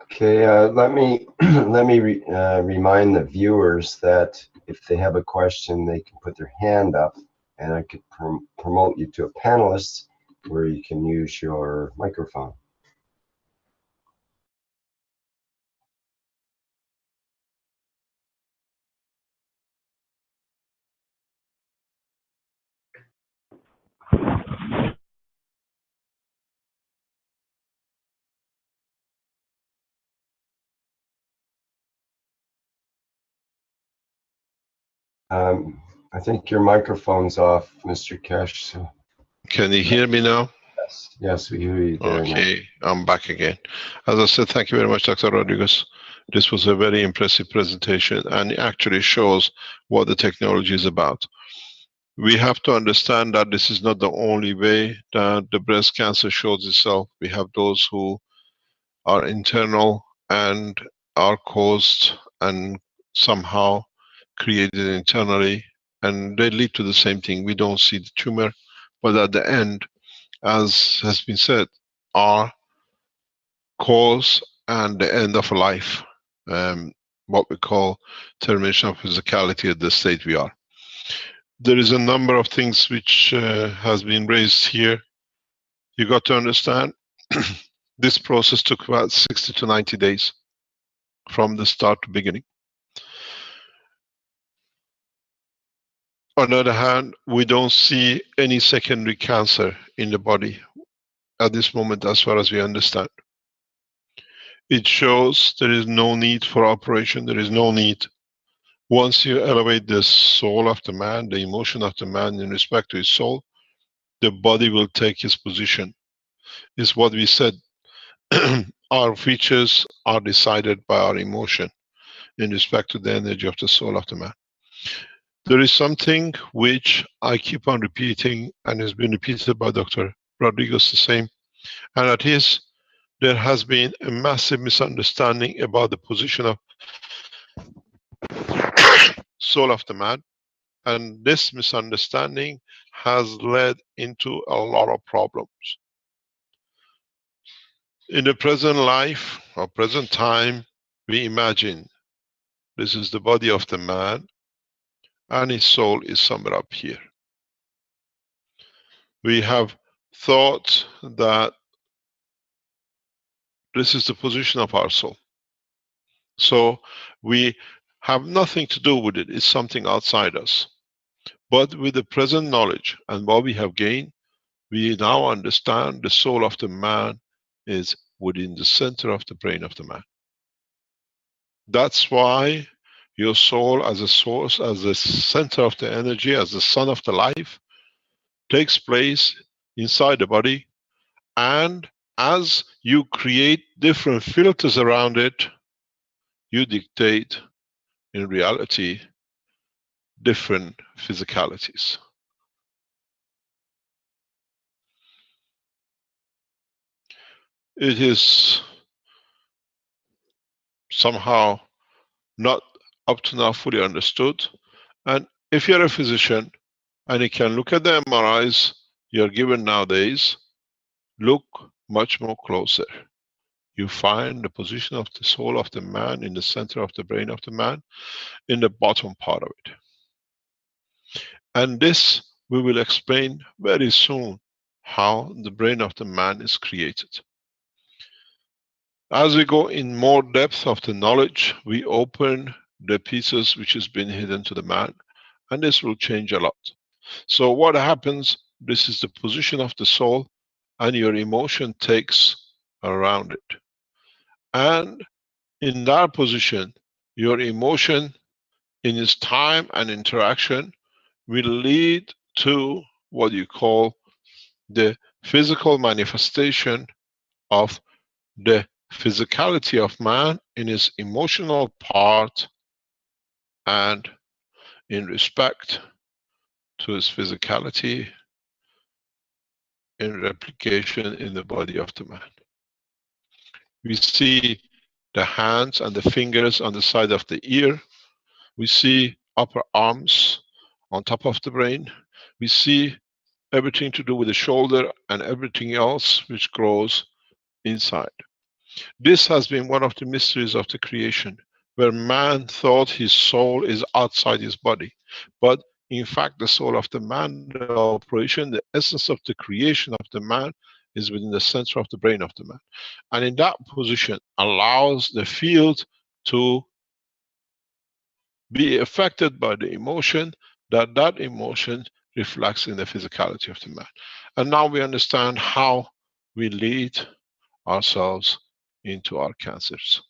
Okay, let me remind the viewers that if they have a question, they can put their hand up, and I could promote you to a panelist where you can use your microphone. I think your microphone's off, Mr. Keshe. So. Can you hear me now? Yes, we hear you there. Okay, I'm back again. As I said, thank you very much, Dr. Rodriguez. This was a very impressive presentation, and it actually shows what the technology is about. We have to understand that this is not the only way that the breast cancer shows itself. We have those who are internal and are caused and somehow created internally, and they lead to the same thing. We don't see the tumor, but at the end, as has been said, are cause and the end of life, what we call termination of physicality at the state we are. There is a number of things which has been raised here. You got to understand, this process took about 60 to 90 days from the start to beginning. On the other hand, we don't see any secondary cancer in the body at this moment, as far as we understand. It shows there is no need for operation, there is no need. Once you elevate the soul of the man, the emotion of the man in respect to his soul, the body will take his position. It's what we said. Our features are decided by our emotion in respect to the energy of the soul of the man. There is something which I keep on repeating, and has been repeated by Dr. Rodriguez the same, and that is, there has been a massive misunderstanding about the position of soul of the man, and this misunderstanding has led into a lot of problems. In the present life or present time, we imagine this is the body of the man and his soul is somewhere up here. We have thought that this is the position of our soul. So we have nothing to do with it. It's something outside us. But with the present knowledge and what we have gained, we now understand the soul of the man is within the center of the brain of the man. That's why your soul as a source, as the center of the energy, as the sun of the life, takes place inside the body, and as you create different filters around it, you dictate, in reality, different physicalities. It is somehow not up to now fully understood, and if you're a physician and you can look at the MRIs you're given nowadays, look much more closer. You find the position of the soul of the man in the center of the brain of the man, in the bottom part of it. And this we will explain very soon, how the brain of the man is created. As we go in more depth of the knowledge, we open the pieces which has been hidden to the man, and this will change a lot. So what happens, this is the position of the soul, and your emotion takes around it. And in that position, your emotion in its time and interaction will lead to what you call the physical manifestation of the physicality of man in his emotional part and in respect to his physicality in replication in the body of the man. We see the hands and the fingers on the side of the ear. We see upper arms on top of the brain. We see everything to do with the shoulder and everything else which grows inside. This has been one of the mysteries of the creation, where man thought his soul is outside his body. But in fact, the soul of the man, the operation, the essence of the creation of the man is within the center of the brain of the man. And in that position allows the field to be affected by the emotion, that emotion reflects in the physicality of the man. And now we understand how we lead ourselves into our cancers.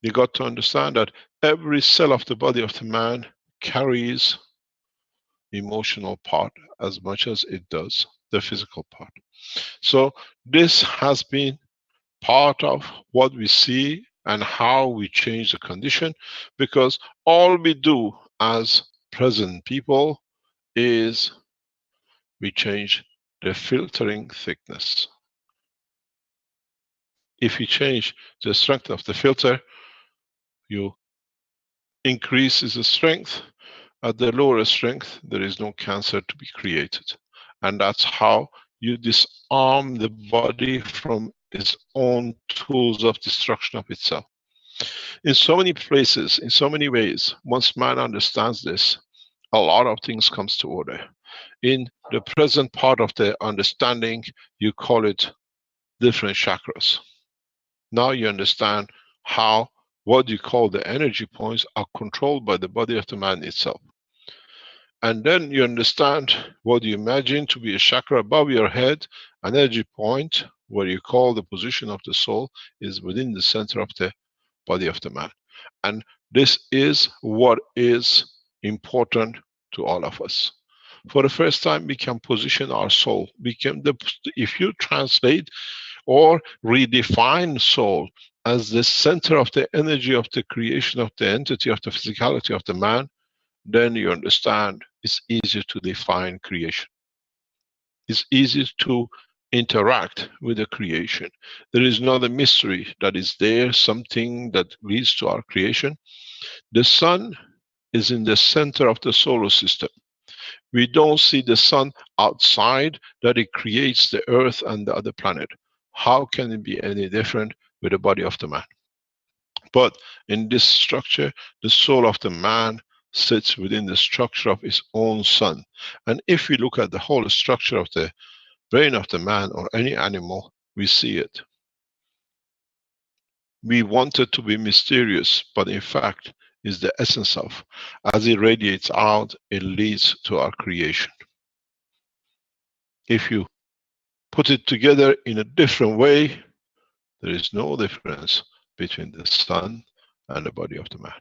You got to understand that every cell of the body of the man carries emotional part as much as it does the physical part. So this has been part of what we see and how we change the condition, because all we do as present people is we change the filtering thickness. If you change the strength of the filter, you increase the strength. At the lower strength, there is no cancer to be created. And that's how you disarm the body from its own tools of destruction of itself. In so many places, in so many ways, once man understands this, a lot of things comes to order. In the present part of the understanding, you call it different chakras. Now you understand how what you call the energy points are controlled by the body of the man itself. And then you understand what you imagine to be a chakra above your head, an energy point where you call the position of the soul is within the center of the body of the man. And this is what is important to all of us. For the first time, we can position our soul. If you translate or redefine soul as the center of the energy of the creation of the entity of the physicality of the man, then you understand it's easier to define creation. It's easier to interact with the creation. There is not a mystery that is there, something that leads to our creation. The sun is in the center of the solar system. We don't see the sun outside, that it creates the earth and the other planet. How can it be any different with the body of the man? But in this structure, the soul of the man sits within the structure of his own sun. And if we look at the whole structure of the brain of the man or any animal, we see it. We want it to be mysterious, but in fact is the essence of. As it radiates out, it leads to our creation. If you put it together in a different way, there is no difference between the sun and the body of the man.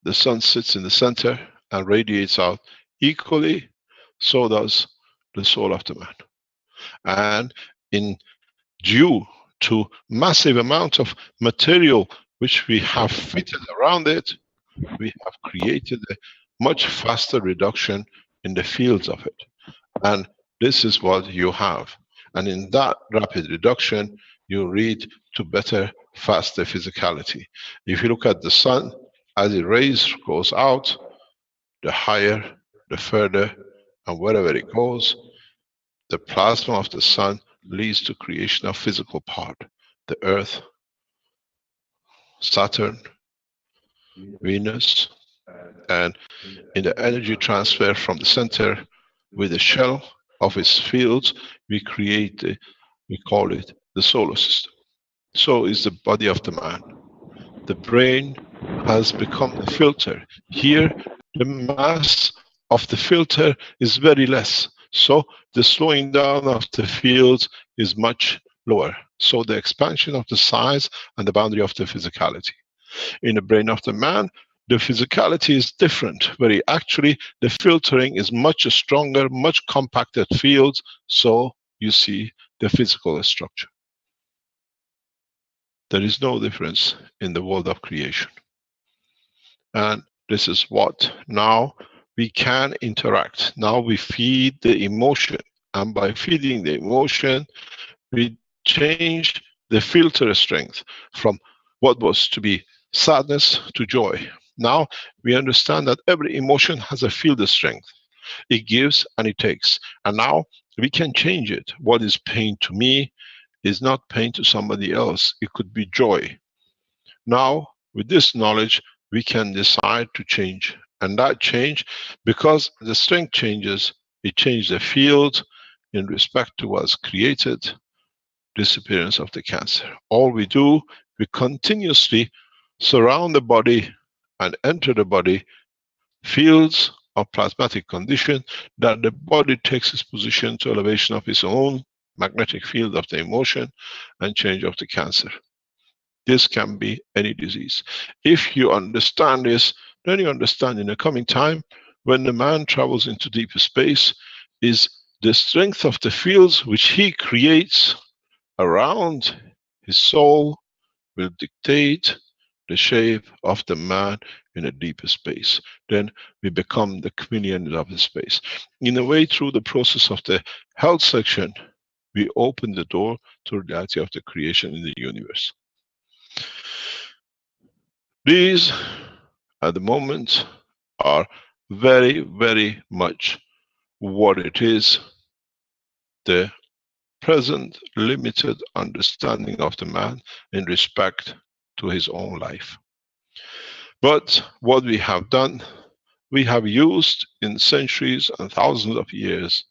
The sun sits in the center and radiates out equally, so does the soul of the man. And in due to massive amount of material which we have fitted around it, we have created a much faster reduction in the fields of it. And this is what you have. And in that rapid reduction, you lead to better, faster physicality. If you look at the sun, as the rays goes out, the higher, the further, and wherever it goes, the plasma of the sun leads to creation of physical part. The earth, Saturn, Venus, and in the energy transfer from the center with the shell of its fields, we create, we call it the solar system. So is the body of the man. The brain has become the filter. Here, the mass of the filter is very less. So the slowing down of the fields is much lower. So the expansion of the size and the boundary of the physicality. In the brain of the man, the physicality is different, where actually the filtering is much stronger, much compacted fields, so you see the physical structure. There is no difference in the world of creation. And this is what now we can interact. Now we feed the emotion, and by feeding the emotion, we change the filter strength from what was to be sadness to joy. Now we understand that every emotion has a field strength. It gives and it takes. And now we can change it. What is pain to me is not pain to somebody else. It could be joy. Now, with this knowledge, we can decide to change. And that change, because the strength changes, it changes the field in respect to what's created, disappearance of the cancer. All we do, we continuously surround the body and enter the body fields of plasmatic condition, that the body takes its position to elevation of its own magnetic field of the emotion and change of the cancer. This can be any disease. If you understand this, then you understand in the coming time, when the man travels into deeper space, is the strength of the fields which he creates around his soul will dictate the shape of the man in a deeper space. Then we become the chameleon of the space. In a way, through the process of the health section, we open the door to the reality of the creation in the universe. These, at the moment, are very, very much what it is, the present limited understanding of the man in respect to his own life. But what we have done, we have used in centuries and thousands of years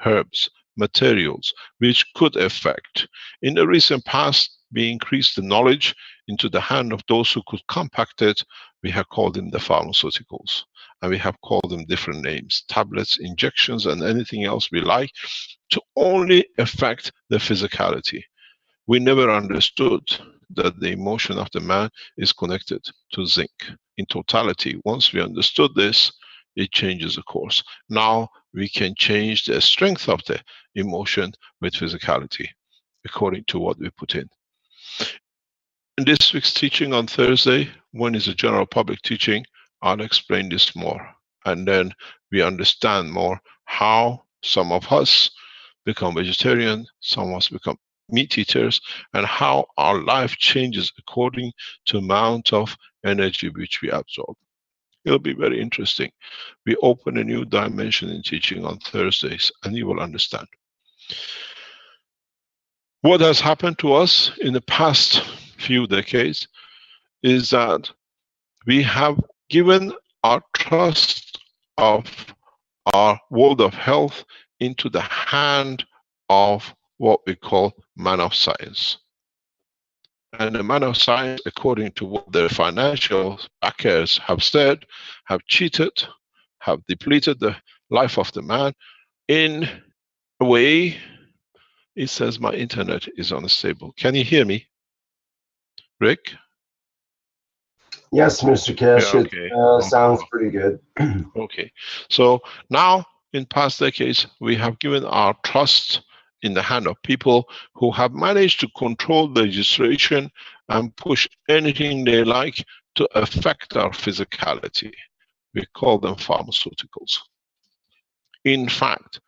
herbs, materials which could affect. In the recent past, we increased the knowledge into the hand of those who could compact it. We have called them the pharmaceuticals, and we have called them different names, tablets, injections, and anything else we like, to only affect the physicality. We never understood that the emotion of the man is connected to zinc. In totality, once we understood this, it changes the course. Now we can change the strength of the emotion with physicality, according to what we put in. In this week's teaching on Thursday, when is a general public teaching, I'll explain this more. And then we understand more how some of us become vegetarian, some of us become meat eaters, and how our life changes according to amount of energy which we absorb. It'll be very interesting. We open a new dimension in teaching on Thursdays, and you will understand. What has happened to us in the past few decades is that we have given our trust of our world of health into the hand of what we call man of science. And the man of science, according to what the financial backers have said, have cheated, have depleted the life of the man in a way. It says my internet is unstable. Can you hear me, Rick? Yes, Mr. Keshe, Yeah, okay. Sounds pretty good. Okay, so now in past decades, we have given our trust in the hand of people who have managed to control the legislation and push anything they like to affect our physicality. We call them pharmaceuticals. In fact,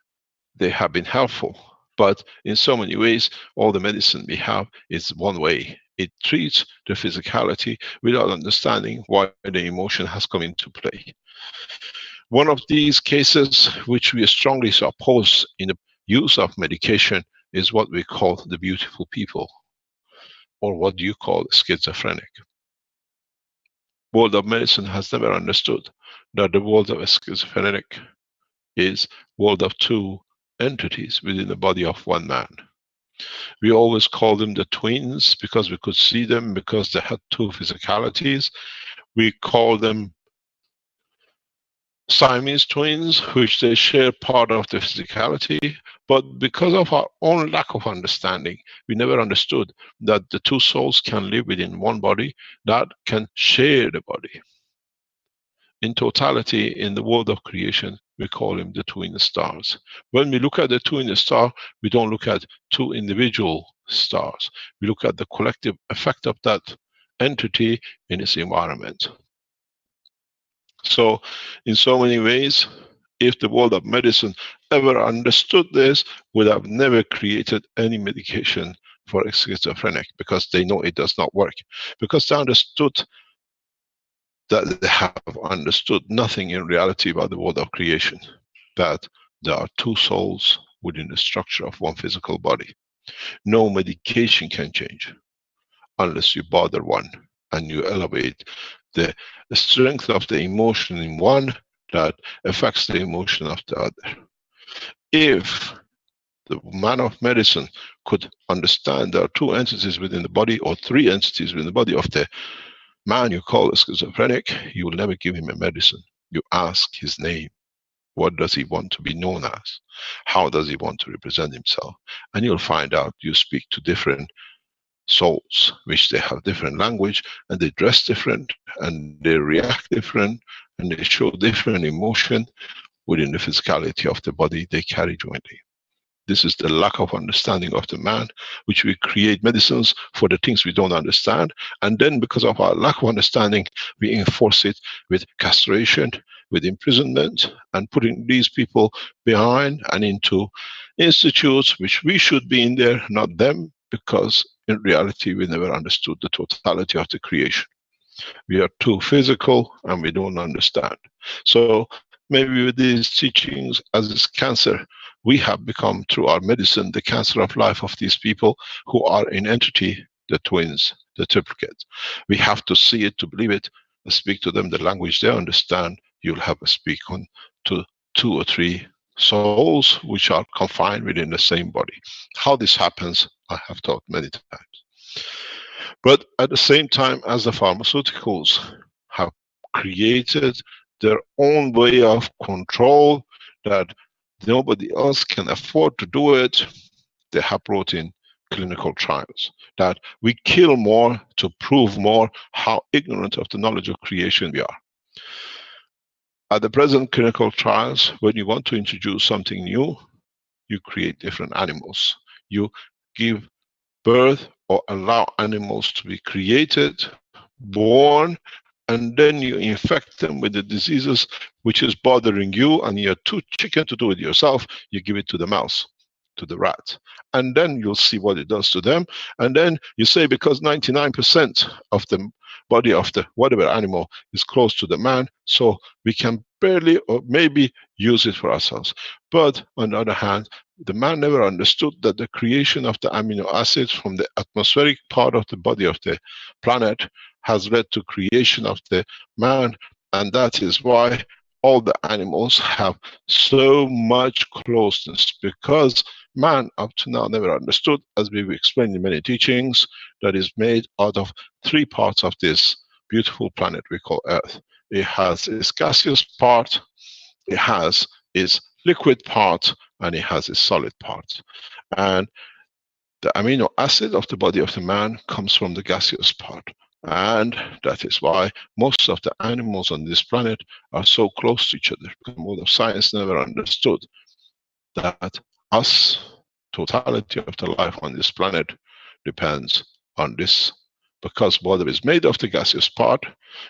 they have been helpful, but in so many ways, all the medicine we have is one way. It treats the physicality without understanding why the emotion has come into play. One of these cases which we strongly oppose in the use of medication is what we call the beautiful people, or what you call schizophrenic. World of medicine has never understood that the world of schizophrenic is world of two entities within the body of one man. We always call them the twins because we could see them, because they had two physicalities. We call them Siamese twins, which they share part of the physicality, but because of our own lack of understanding, we never understood that the two souls can live within one body that can share the body. In totality, in the world of creation, we call them the twin stars. When we look at the twin star, we don't look at two individual stars. We look at the collective effect of that entity in its environment. So, in so many ways, if the world of medicine ever understood this, would have never created any medication for a schizophrenic, because they know it does not work. Because they understood that they have understood nothing in reality about the world of creation, that there are two souls within the structure of one physical body. No medication can change unless you bother one and you elevate the strength of the emotion in one that affects the emotion of the other. If the man of medicine could understand there are two entities within the body, or three entities within the body of the man you call a schizophrenic, you will never give him a medicine. You ask his name. What does he want to be known as? How does he want to represent himself? And you'll find out you speak to different souls, which they have different language, and they dress different, and they react different, and they show different emotion. within the physicality of the body they carry jointly. This is the lack of understanding of the man, which we create medicines for the things we don't understand. And then because of our lack of understanding, we enforce it with castration, with imprisonment, and putting these people behind and into institutes which we should be in there, not them, because in reality we never understood the totality of the creation. We are too physical and we don't understand. So maybe with these teachings, as is cancer, we have become, through our medicine, the cancer of life of these people who are in entity, the twins, the triplicates. We have to see it to believe it, speak to them the language they understand. You'll have to speak on to 2 or 3 souls which are confined within the same body. How this happens, I have taught many times. But at the same time, as the pharmaceuticals have created their own way of control that nobody else can afford to do it, they have brought in clinical trials that we kill more to prove more how ignorant of the knowledge of creation we are. At the present clinical trials, when you want to introduce something new, you create different animals. You give birth or allow animals to be created, born, and then you infect them with the diseases which is bothering you, and you're too chicken to do it yourself. You give it to the mouse, to the rat, and then you'll see what it does to them. And then you say, because 99% of the body of the whatever animal is close to the man, so we can barely or maybe use it for ourselves. But on the other hand, the man never understood that the creation of the amino acids from the atmospheric part of the body of the planet has led to creation of the man, and that is why all the animals have so much closeness, because man up to now never understood, as we've explained in many teachings, that is made out of 3 parts of this beautiful planet we call Earth. It has its gaseous part, it has its liquid part, and it has its solid part. And the amino acid of the body of the man comes from the gaseous part. And that is why most of the animals on this planet are so close to each other, because modern science never understood that us, totality of the life on this planet, depends on this, because water is made of the gaseous part,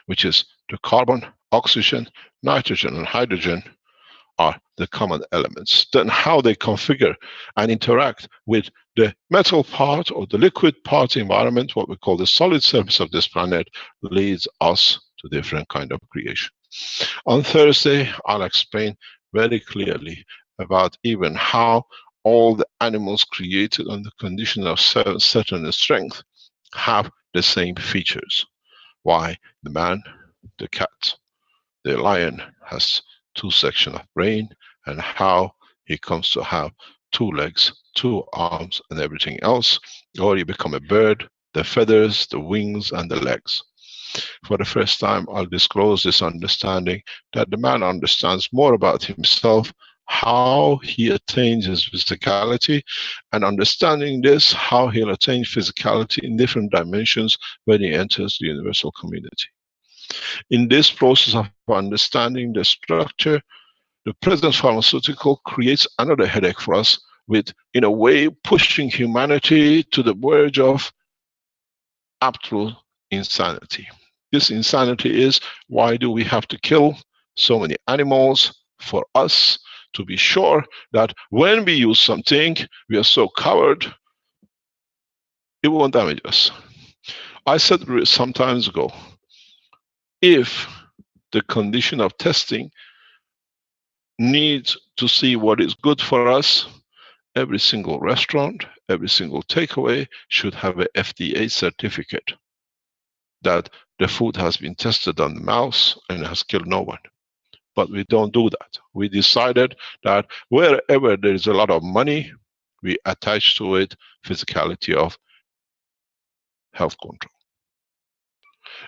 which is the carbon, oxygen, nitrogen, and hydrogen are the common elements. Then how they configure and interact with the metal part or the liquid part environment, what we call the solid surface of this planet, leads us to different kind of creation. On Thursday, I'll explain very clearly about even how all the animals created on the condition of certain strength have the same features. Why the man, the cat, the lion has 2 sections of brain, and how he comes to have 2 legs, 2 arms, and everything else, or you become a bird, the feathers, the wings, and the legs. For the first time, I'll disclose this understanding that the man understands more about himself, how he attains his physicality, and understanding this, how he'll attain physicality in different dimensions when he enters the universal community. In this process of understanding the structure, the present pharmaceutical creates another headache for us, with, in a way, pushing humanity to the verge of absolute insanity. This insanity is, why do we have to kill so many animals for us to be sure that when we use something, we are so covered, it won't damage us? I said some time ago, if the condition of testing needs to see what is good for us, every single restaurant, every single takeaway should have a FDA certificate that the food has been tested on the mouse and has killed no one. But we don't do that. We decided that wherever there is a lot of money, we attach to it physicality of health control.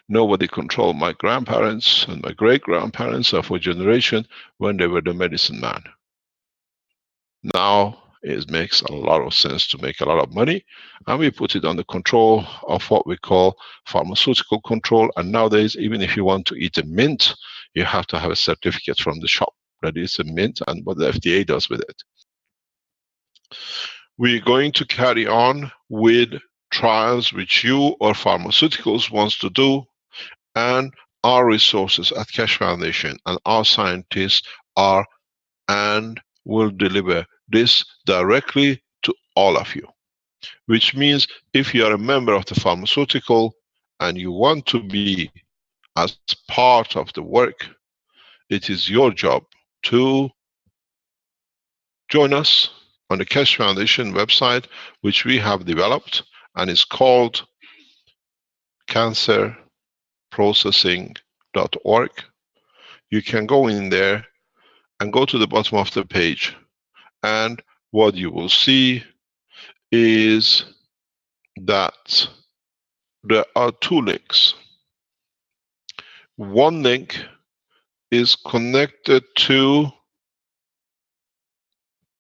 Nobody controlled my grandparents and my great-grandparents of a generation when they were the medicine man. Now it makes a lot of sense to make a lot of money, and we put it under control of what we call pharmaceutical control. And nowadays, even if you want to eat a mint, you have to have a certificate from the shop that is a mint and what the FDA does with it. We're going to carry on with trials which you or pharmaceuticals wants to do, and our resources at Keshe Foundation and our scientists are and will deliver this directly to all of you. Which means if you are a member of the pharmaceutical and you want to be as part of the work, it is your job to join us on the Keshe Foundation website, which we have developed, and it's called cancerprocessing.org. You can go in there and go to the bottom of the page, and what you will see is that there are two links. One link is connected to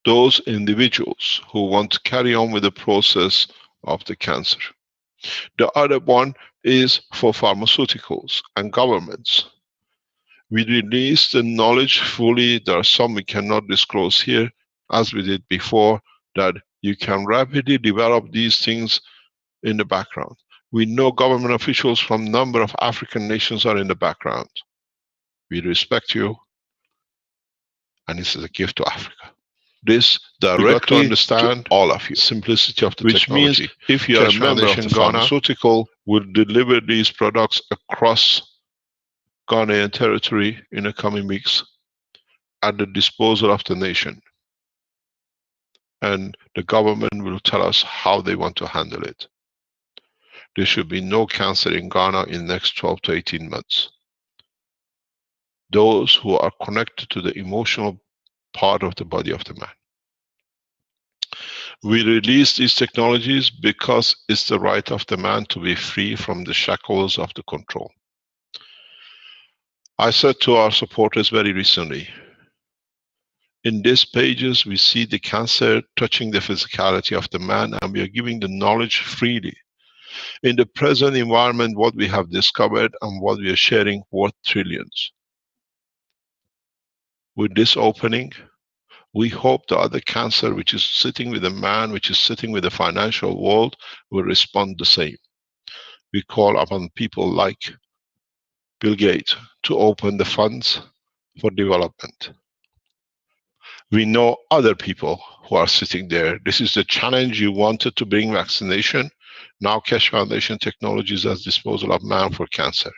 those individuals who want to carry on with the process of the cancer. The other one is for pharmaceuticals and governments. We release the knowledge fully. There are some we cannot disclose here, as we did before, that you can rapidly develop these things in the background. We know government officials from a number of African nations are in the background. We respect you, and this is a gift to Africa. This directly to understand to all of you. Simplicity of the which technology. Means if you are a member of the pharmaceutical, will deliver these products across Ghanaian territory in the coming weeks at the disposal of the nation. And the government will tell us how they want to handle it. There should be no cancer in Ghana in the next 12 to 18 months. Those who are connected to the emotional part of the body of the man. We release these technologies because it's the right of the man to be free from the shackles of the control. I said to our supporters very recently, in these pages we see the cancer touching the physicality of the man, and we are giving the knowledge freely. In the present environment, what we have discovered and what we are sharing worth trillions. With this opening, we hope the other cancer which is sitting with the man, which is sitting with the financial world, will respond the same. We call upon people like Bill Gates to open the funds for development. We know other people who are sitting there. This is the challenge. You wanted to bring vaccination. Now Keshe Foundation Technologies at disposal of man for cancer.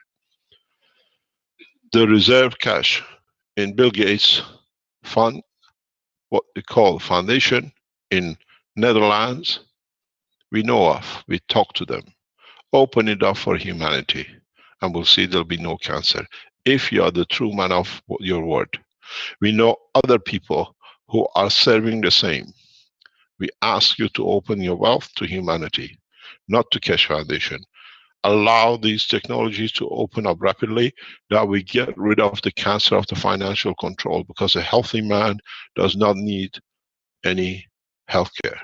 The reserve cash in Bill Gates fund, what we call foundation in Netherlands, we know of, we talk to them. Open it up for humanity and we'll see there'll be no cancer. If you are the true man of your word. We know other people who are serving the same. We ask you to open your wealth to humanity, not to Keshe Foundation. Allow these technologies to open up rapidly, that we get rid of the cancer of the financial control, because a healthy man does not need any healthcare.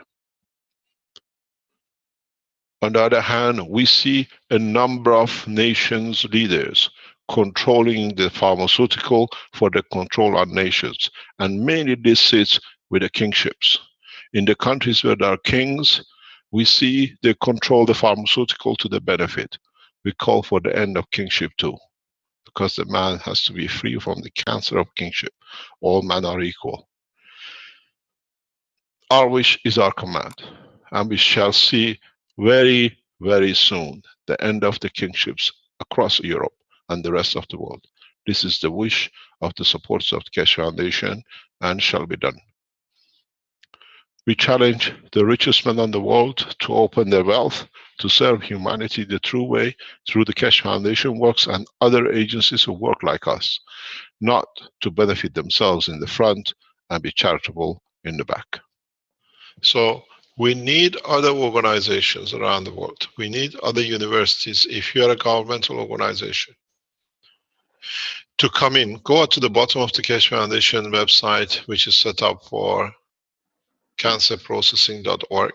On the other hand, we see a number of nations leaders controlling the pharmaceutical for the control of nations, and mainly this sits with the kingships. In the countries where there are kings, we see they control the pharmaceutical to their benefit. We call for the end of kingship too, because the man has to be free from the cancer of kingship. All men are equal. Our wish is our command, and we shall see very, very soon the end of the kingships across Europe and the rest of the world. This is the wish of the supporters of the Keshe Foundation, and shall be done. We challenge the richest men in the world to open their wealth to serve humanity the true way through the Keshe Foundation works and other agencies who work like us, not to benefit themselves in the front and be charitable in the back. So we need other organizations around the world. We need other universities. If you're a governmental organization, to come in, go out to the bottom of the Keshe Foundation website, which is set up for cancerprocessing.org,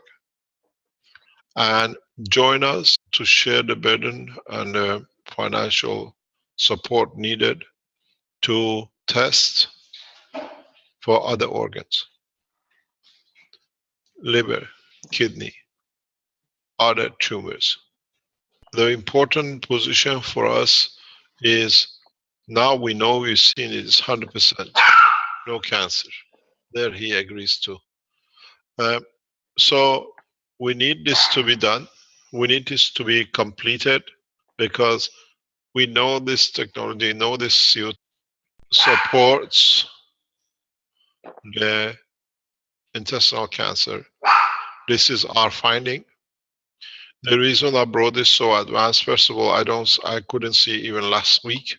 and join us to share the burden and the financial support needed to test for other organs, liver, kidney, other tumors. The important position for us is now we know we've seen it is 100%, no cancer. There he agrees to. So we need this to be done. We need this to be completed because we know this technology, know this suit supports the intestinal cancer. This is our finding. The reason I brought this so advanced, first of all, I couldn't see even last week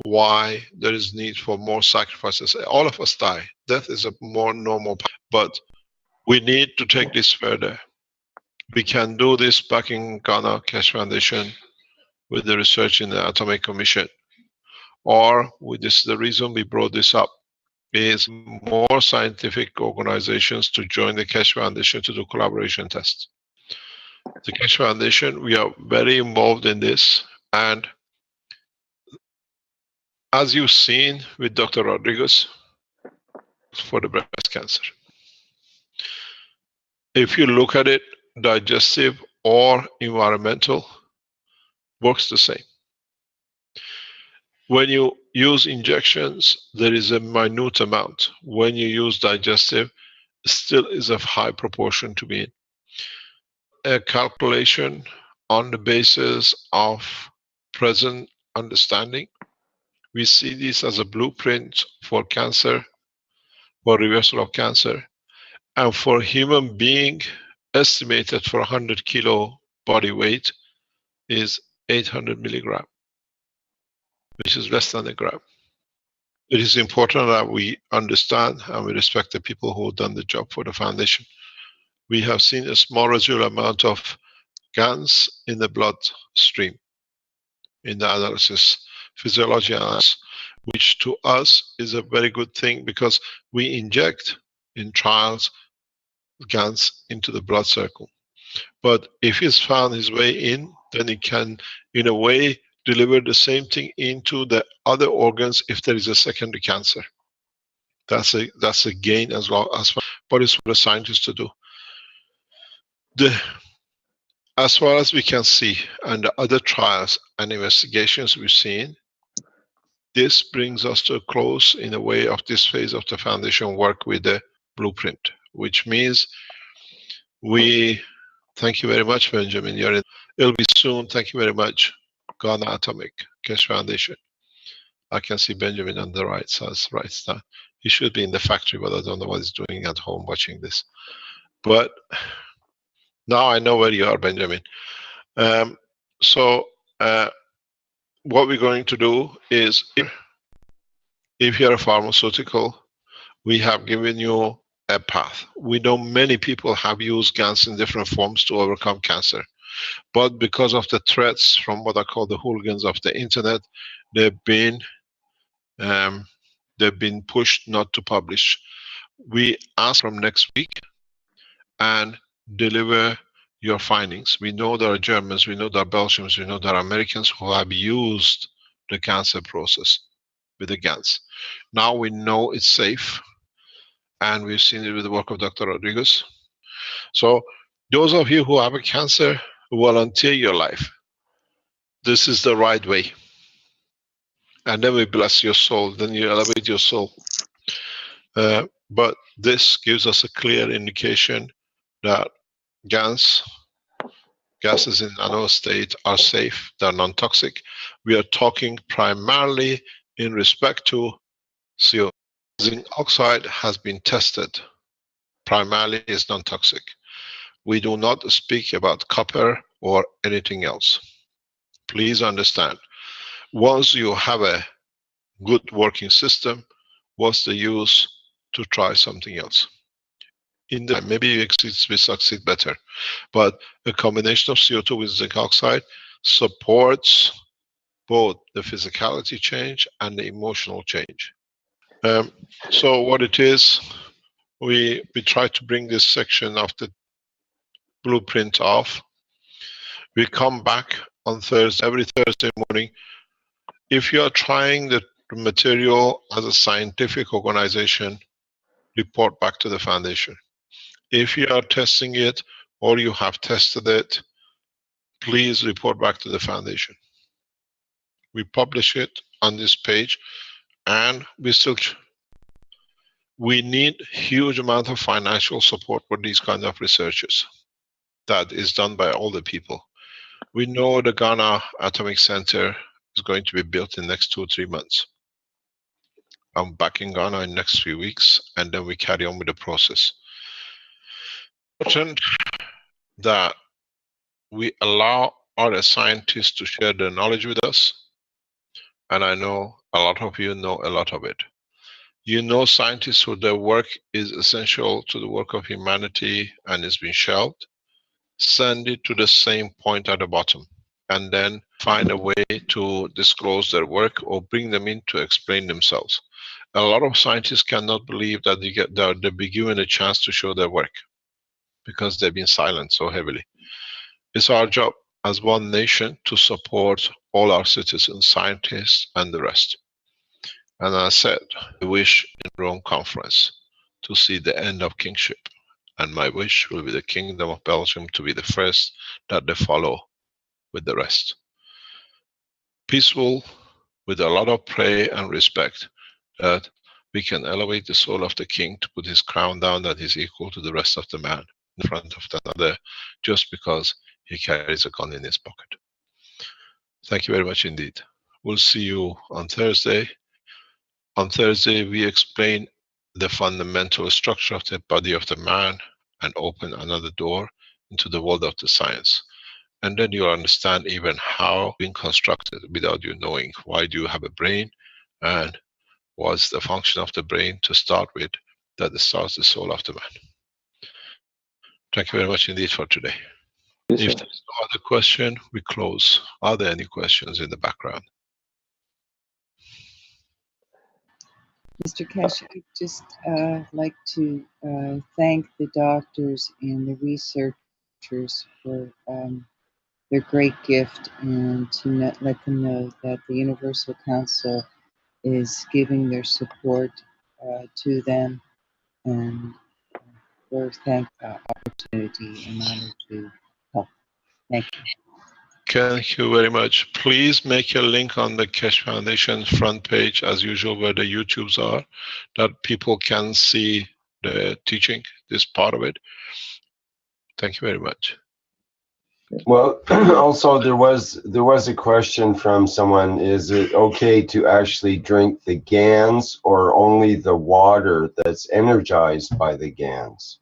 why there is need for more sacrifices. All of us die. Death is a more normal, but we need to take this further. We can do this back in Ghana Keshe Foundation with the research in the Atomic Commission. Or with this, the reason we brought this up is more scientific organizations to join the Keshe Foundation to do collaboration tests. The Keshe Foundation, we are very involved in this, and as you've seen with Dr. Rodriguez for the breast cancer, if you look at it, digestive or environmental works the same. When you use injections, there is a minute amount. When you use digestive, still is a high proportion to be in. A calculation on the basis of present understanding. We see this as a blueprint for cancer, for reversal of cancer, and for human being estimated for 100 kilo body weight is 800 milligram, which is less than a gram. It is important that we understand and we respect the people who have done the job for the foundation. We have seen a small residual amount of GANs in the blood stream in the analysis, physiology analysis, which to us is a very good thing because we inject in trials GANs into the blood circle. But if he's found his way in, then it can, in a way, deliver the same thing into the other organs if there is a secondary cancer. That's a gain as well, but it's for the scientists to do. As far as we can see, and the other trials and investigations we've seen, this brings us to a close in a way of this phase of the foundation work with the blueprint, which means we thank you very much, Benjamin. It'll be soon. Thank you very much, Ghana Atomic Keshe Foundation. I can see Benjamin on the right side, right now. He should be in the factory, but I don't know what he's doing at home watching this. But now I know where you are, Benjamin. What we're going to do is, if you're a pharmaceutical, we have given you a path. We know many people have used GANs in different forms to overcome cancer. But because of the threats from what I call the hooligans of the internet, they've been pushed not to publish. We ask from next week and deliver your findings. We know there are Germans, we know there are Belgians, we know there are Americans who have used the cancer process with the GANs. Now we know it's safe, and we've seen it with the work of Dr. Rodriguez. So those of you who have a cancer, volunteer your life. This is the right way. And then we bless your soul, then you elevate your soul. But this gives us a clear indication that gases in nano state are safe, they're non-toxic. We are talking primarily in respect to CO. Zinc oxide has been tested, primarily is non-toxic. We do not speak about copper or anything else. Please understand, once you have a good working system, what's the use to try something else? In the maybe we succeed better, but a combination of CO2 with zinc oxide supports both the physicality change and the emotional change. So what it is, we try to bring this section of the blueprint off. We come back on Thursday, every Thursday morning. If you are trying the the material as a scientific organization, report back to the foundation. If you are testing it or you have tested it, please report back to the foundation. We publish it on this page, and we need huge amount of financial support for these kind of researches. That is done by all the people. We know the Ghana Atomic Center is going to be built in the next 2 or 3 months. I'm back in Ghana in the next few weeks, and then we carry on with the process. Important that we allow other scientists to share their knowledge with us, and I know a lot of you know a lot of it. You know scientists who their work is essential to the work of humanity and is being shelved. Send it to the same point at the bottom, and then find a way to disclose their work or bring them in to explain themselves. A lot of scientists cannot believe that they'll be given a chance to show their work because they've been silent so heavily. It's our job as one nation to support all our citizens, scientists, and the rest. And I said, I wish in Rome conference to see the end of kingship. And my wish will be the Kingdom of Belgium to be the first that they follow with the rest. Peaceful, with a lot of prayer and respect, that we can elevate the soul of the king to put his crown down, that is equal to the rest of the man in front of another, just because he carries a gun in his pocket. Thank you very much indeed. We'll see you on Thursday. On Thursday, we explain the fundamental structure of the body of the man and open another door into the world of the science. And then you'll understand even how being constructed without you knowing. Why do you have a brain, and what's the function of the brain to start with that starts the soul of the man. Thank you very much indeed for today. Yes, if there's no other question, we close. Are there any questions in the background? Mr. Keshe, I'd just like to thank the doctors and the researchers for their great gift, and to let them know that the Universal Council is giving their support to them, and we're thankful for the opportunity and honor to help. Thank you. Thank you very much. Please make a link on the Keshe Foundation front page, as usual, where the YouTubes are, that people can see the teaching, this part of it. Thank you very much. Well, also there was a question from someone: is it okay to actually drink the GANs or only the water that's energized by the GANs?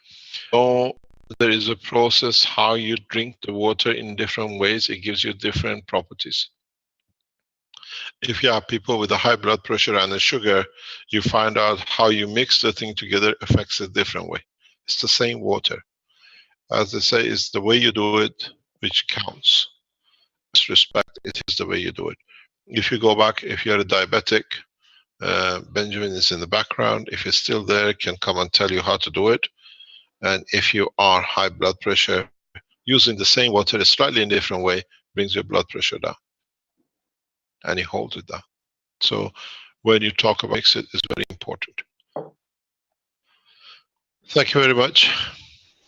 So there is a process how you drink the water in different ways. It gives you different properties. If you have people with a high blood pressure and a sugar, you find out how you mix the thing together affects a different way. It's the same water. As they say, it's the way you do it which counts. With respect, it is the way you do it. If you go back, if you're a diabetic, Benjamin is in the background. If he's still there, can come and tell you how to do it. And if you are high blood pressure, using the same water a slightly different way brings your blood pressure down. And he holds it down. So when you talk about it, it's very important. Thank you very much.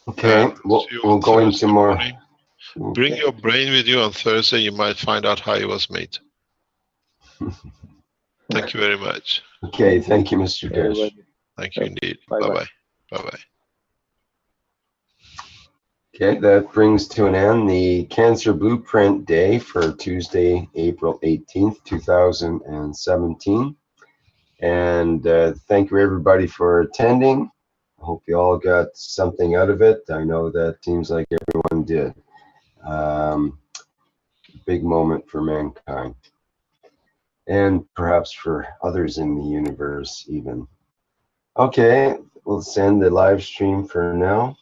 Okay, we'll go into more. Bring your brain with you on Thursday. You might find out how it was made. Thank you very much. Okay, thank you, Mr. Keshe. Thank you indeed. Bye-bye. Bye-bye. Okay, that brings to an end the Cancer Blueprint Day for Tuesday, April 18th, 2017. And thank you everybody for attending. I hope you all got something out of it. I know that seems like everyone did. Big moment for mankind. And perhaps for others in the universe even. Okay, we'll send the live stream for now.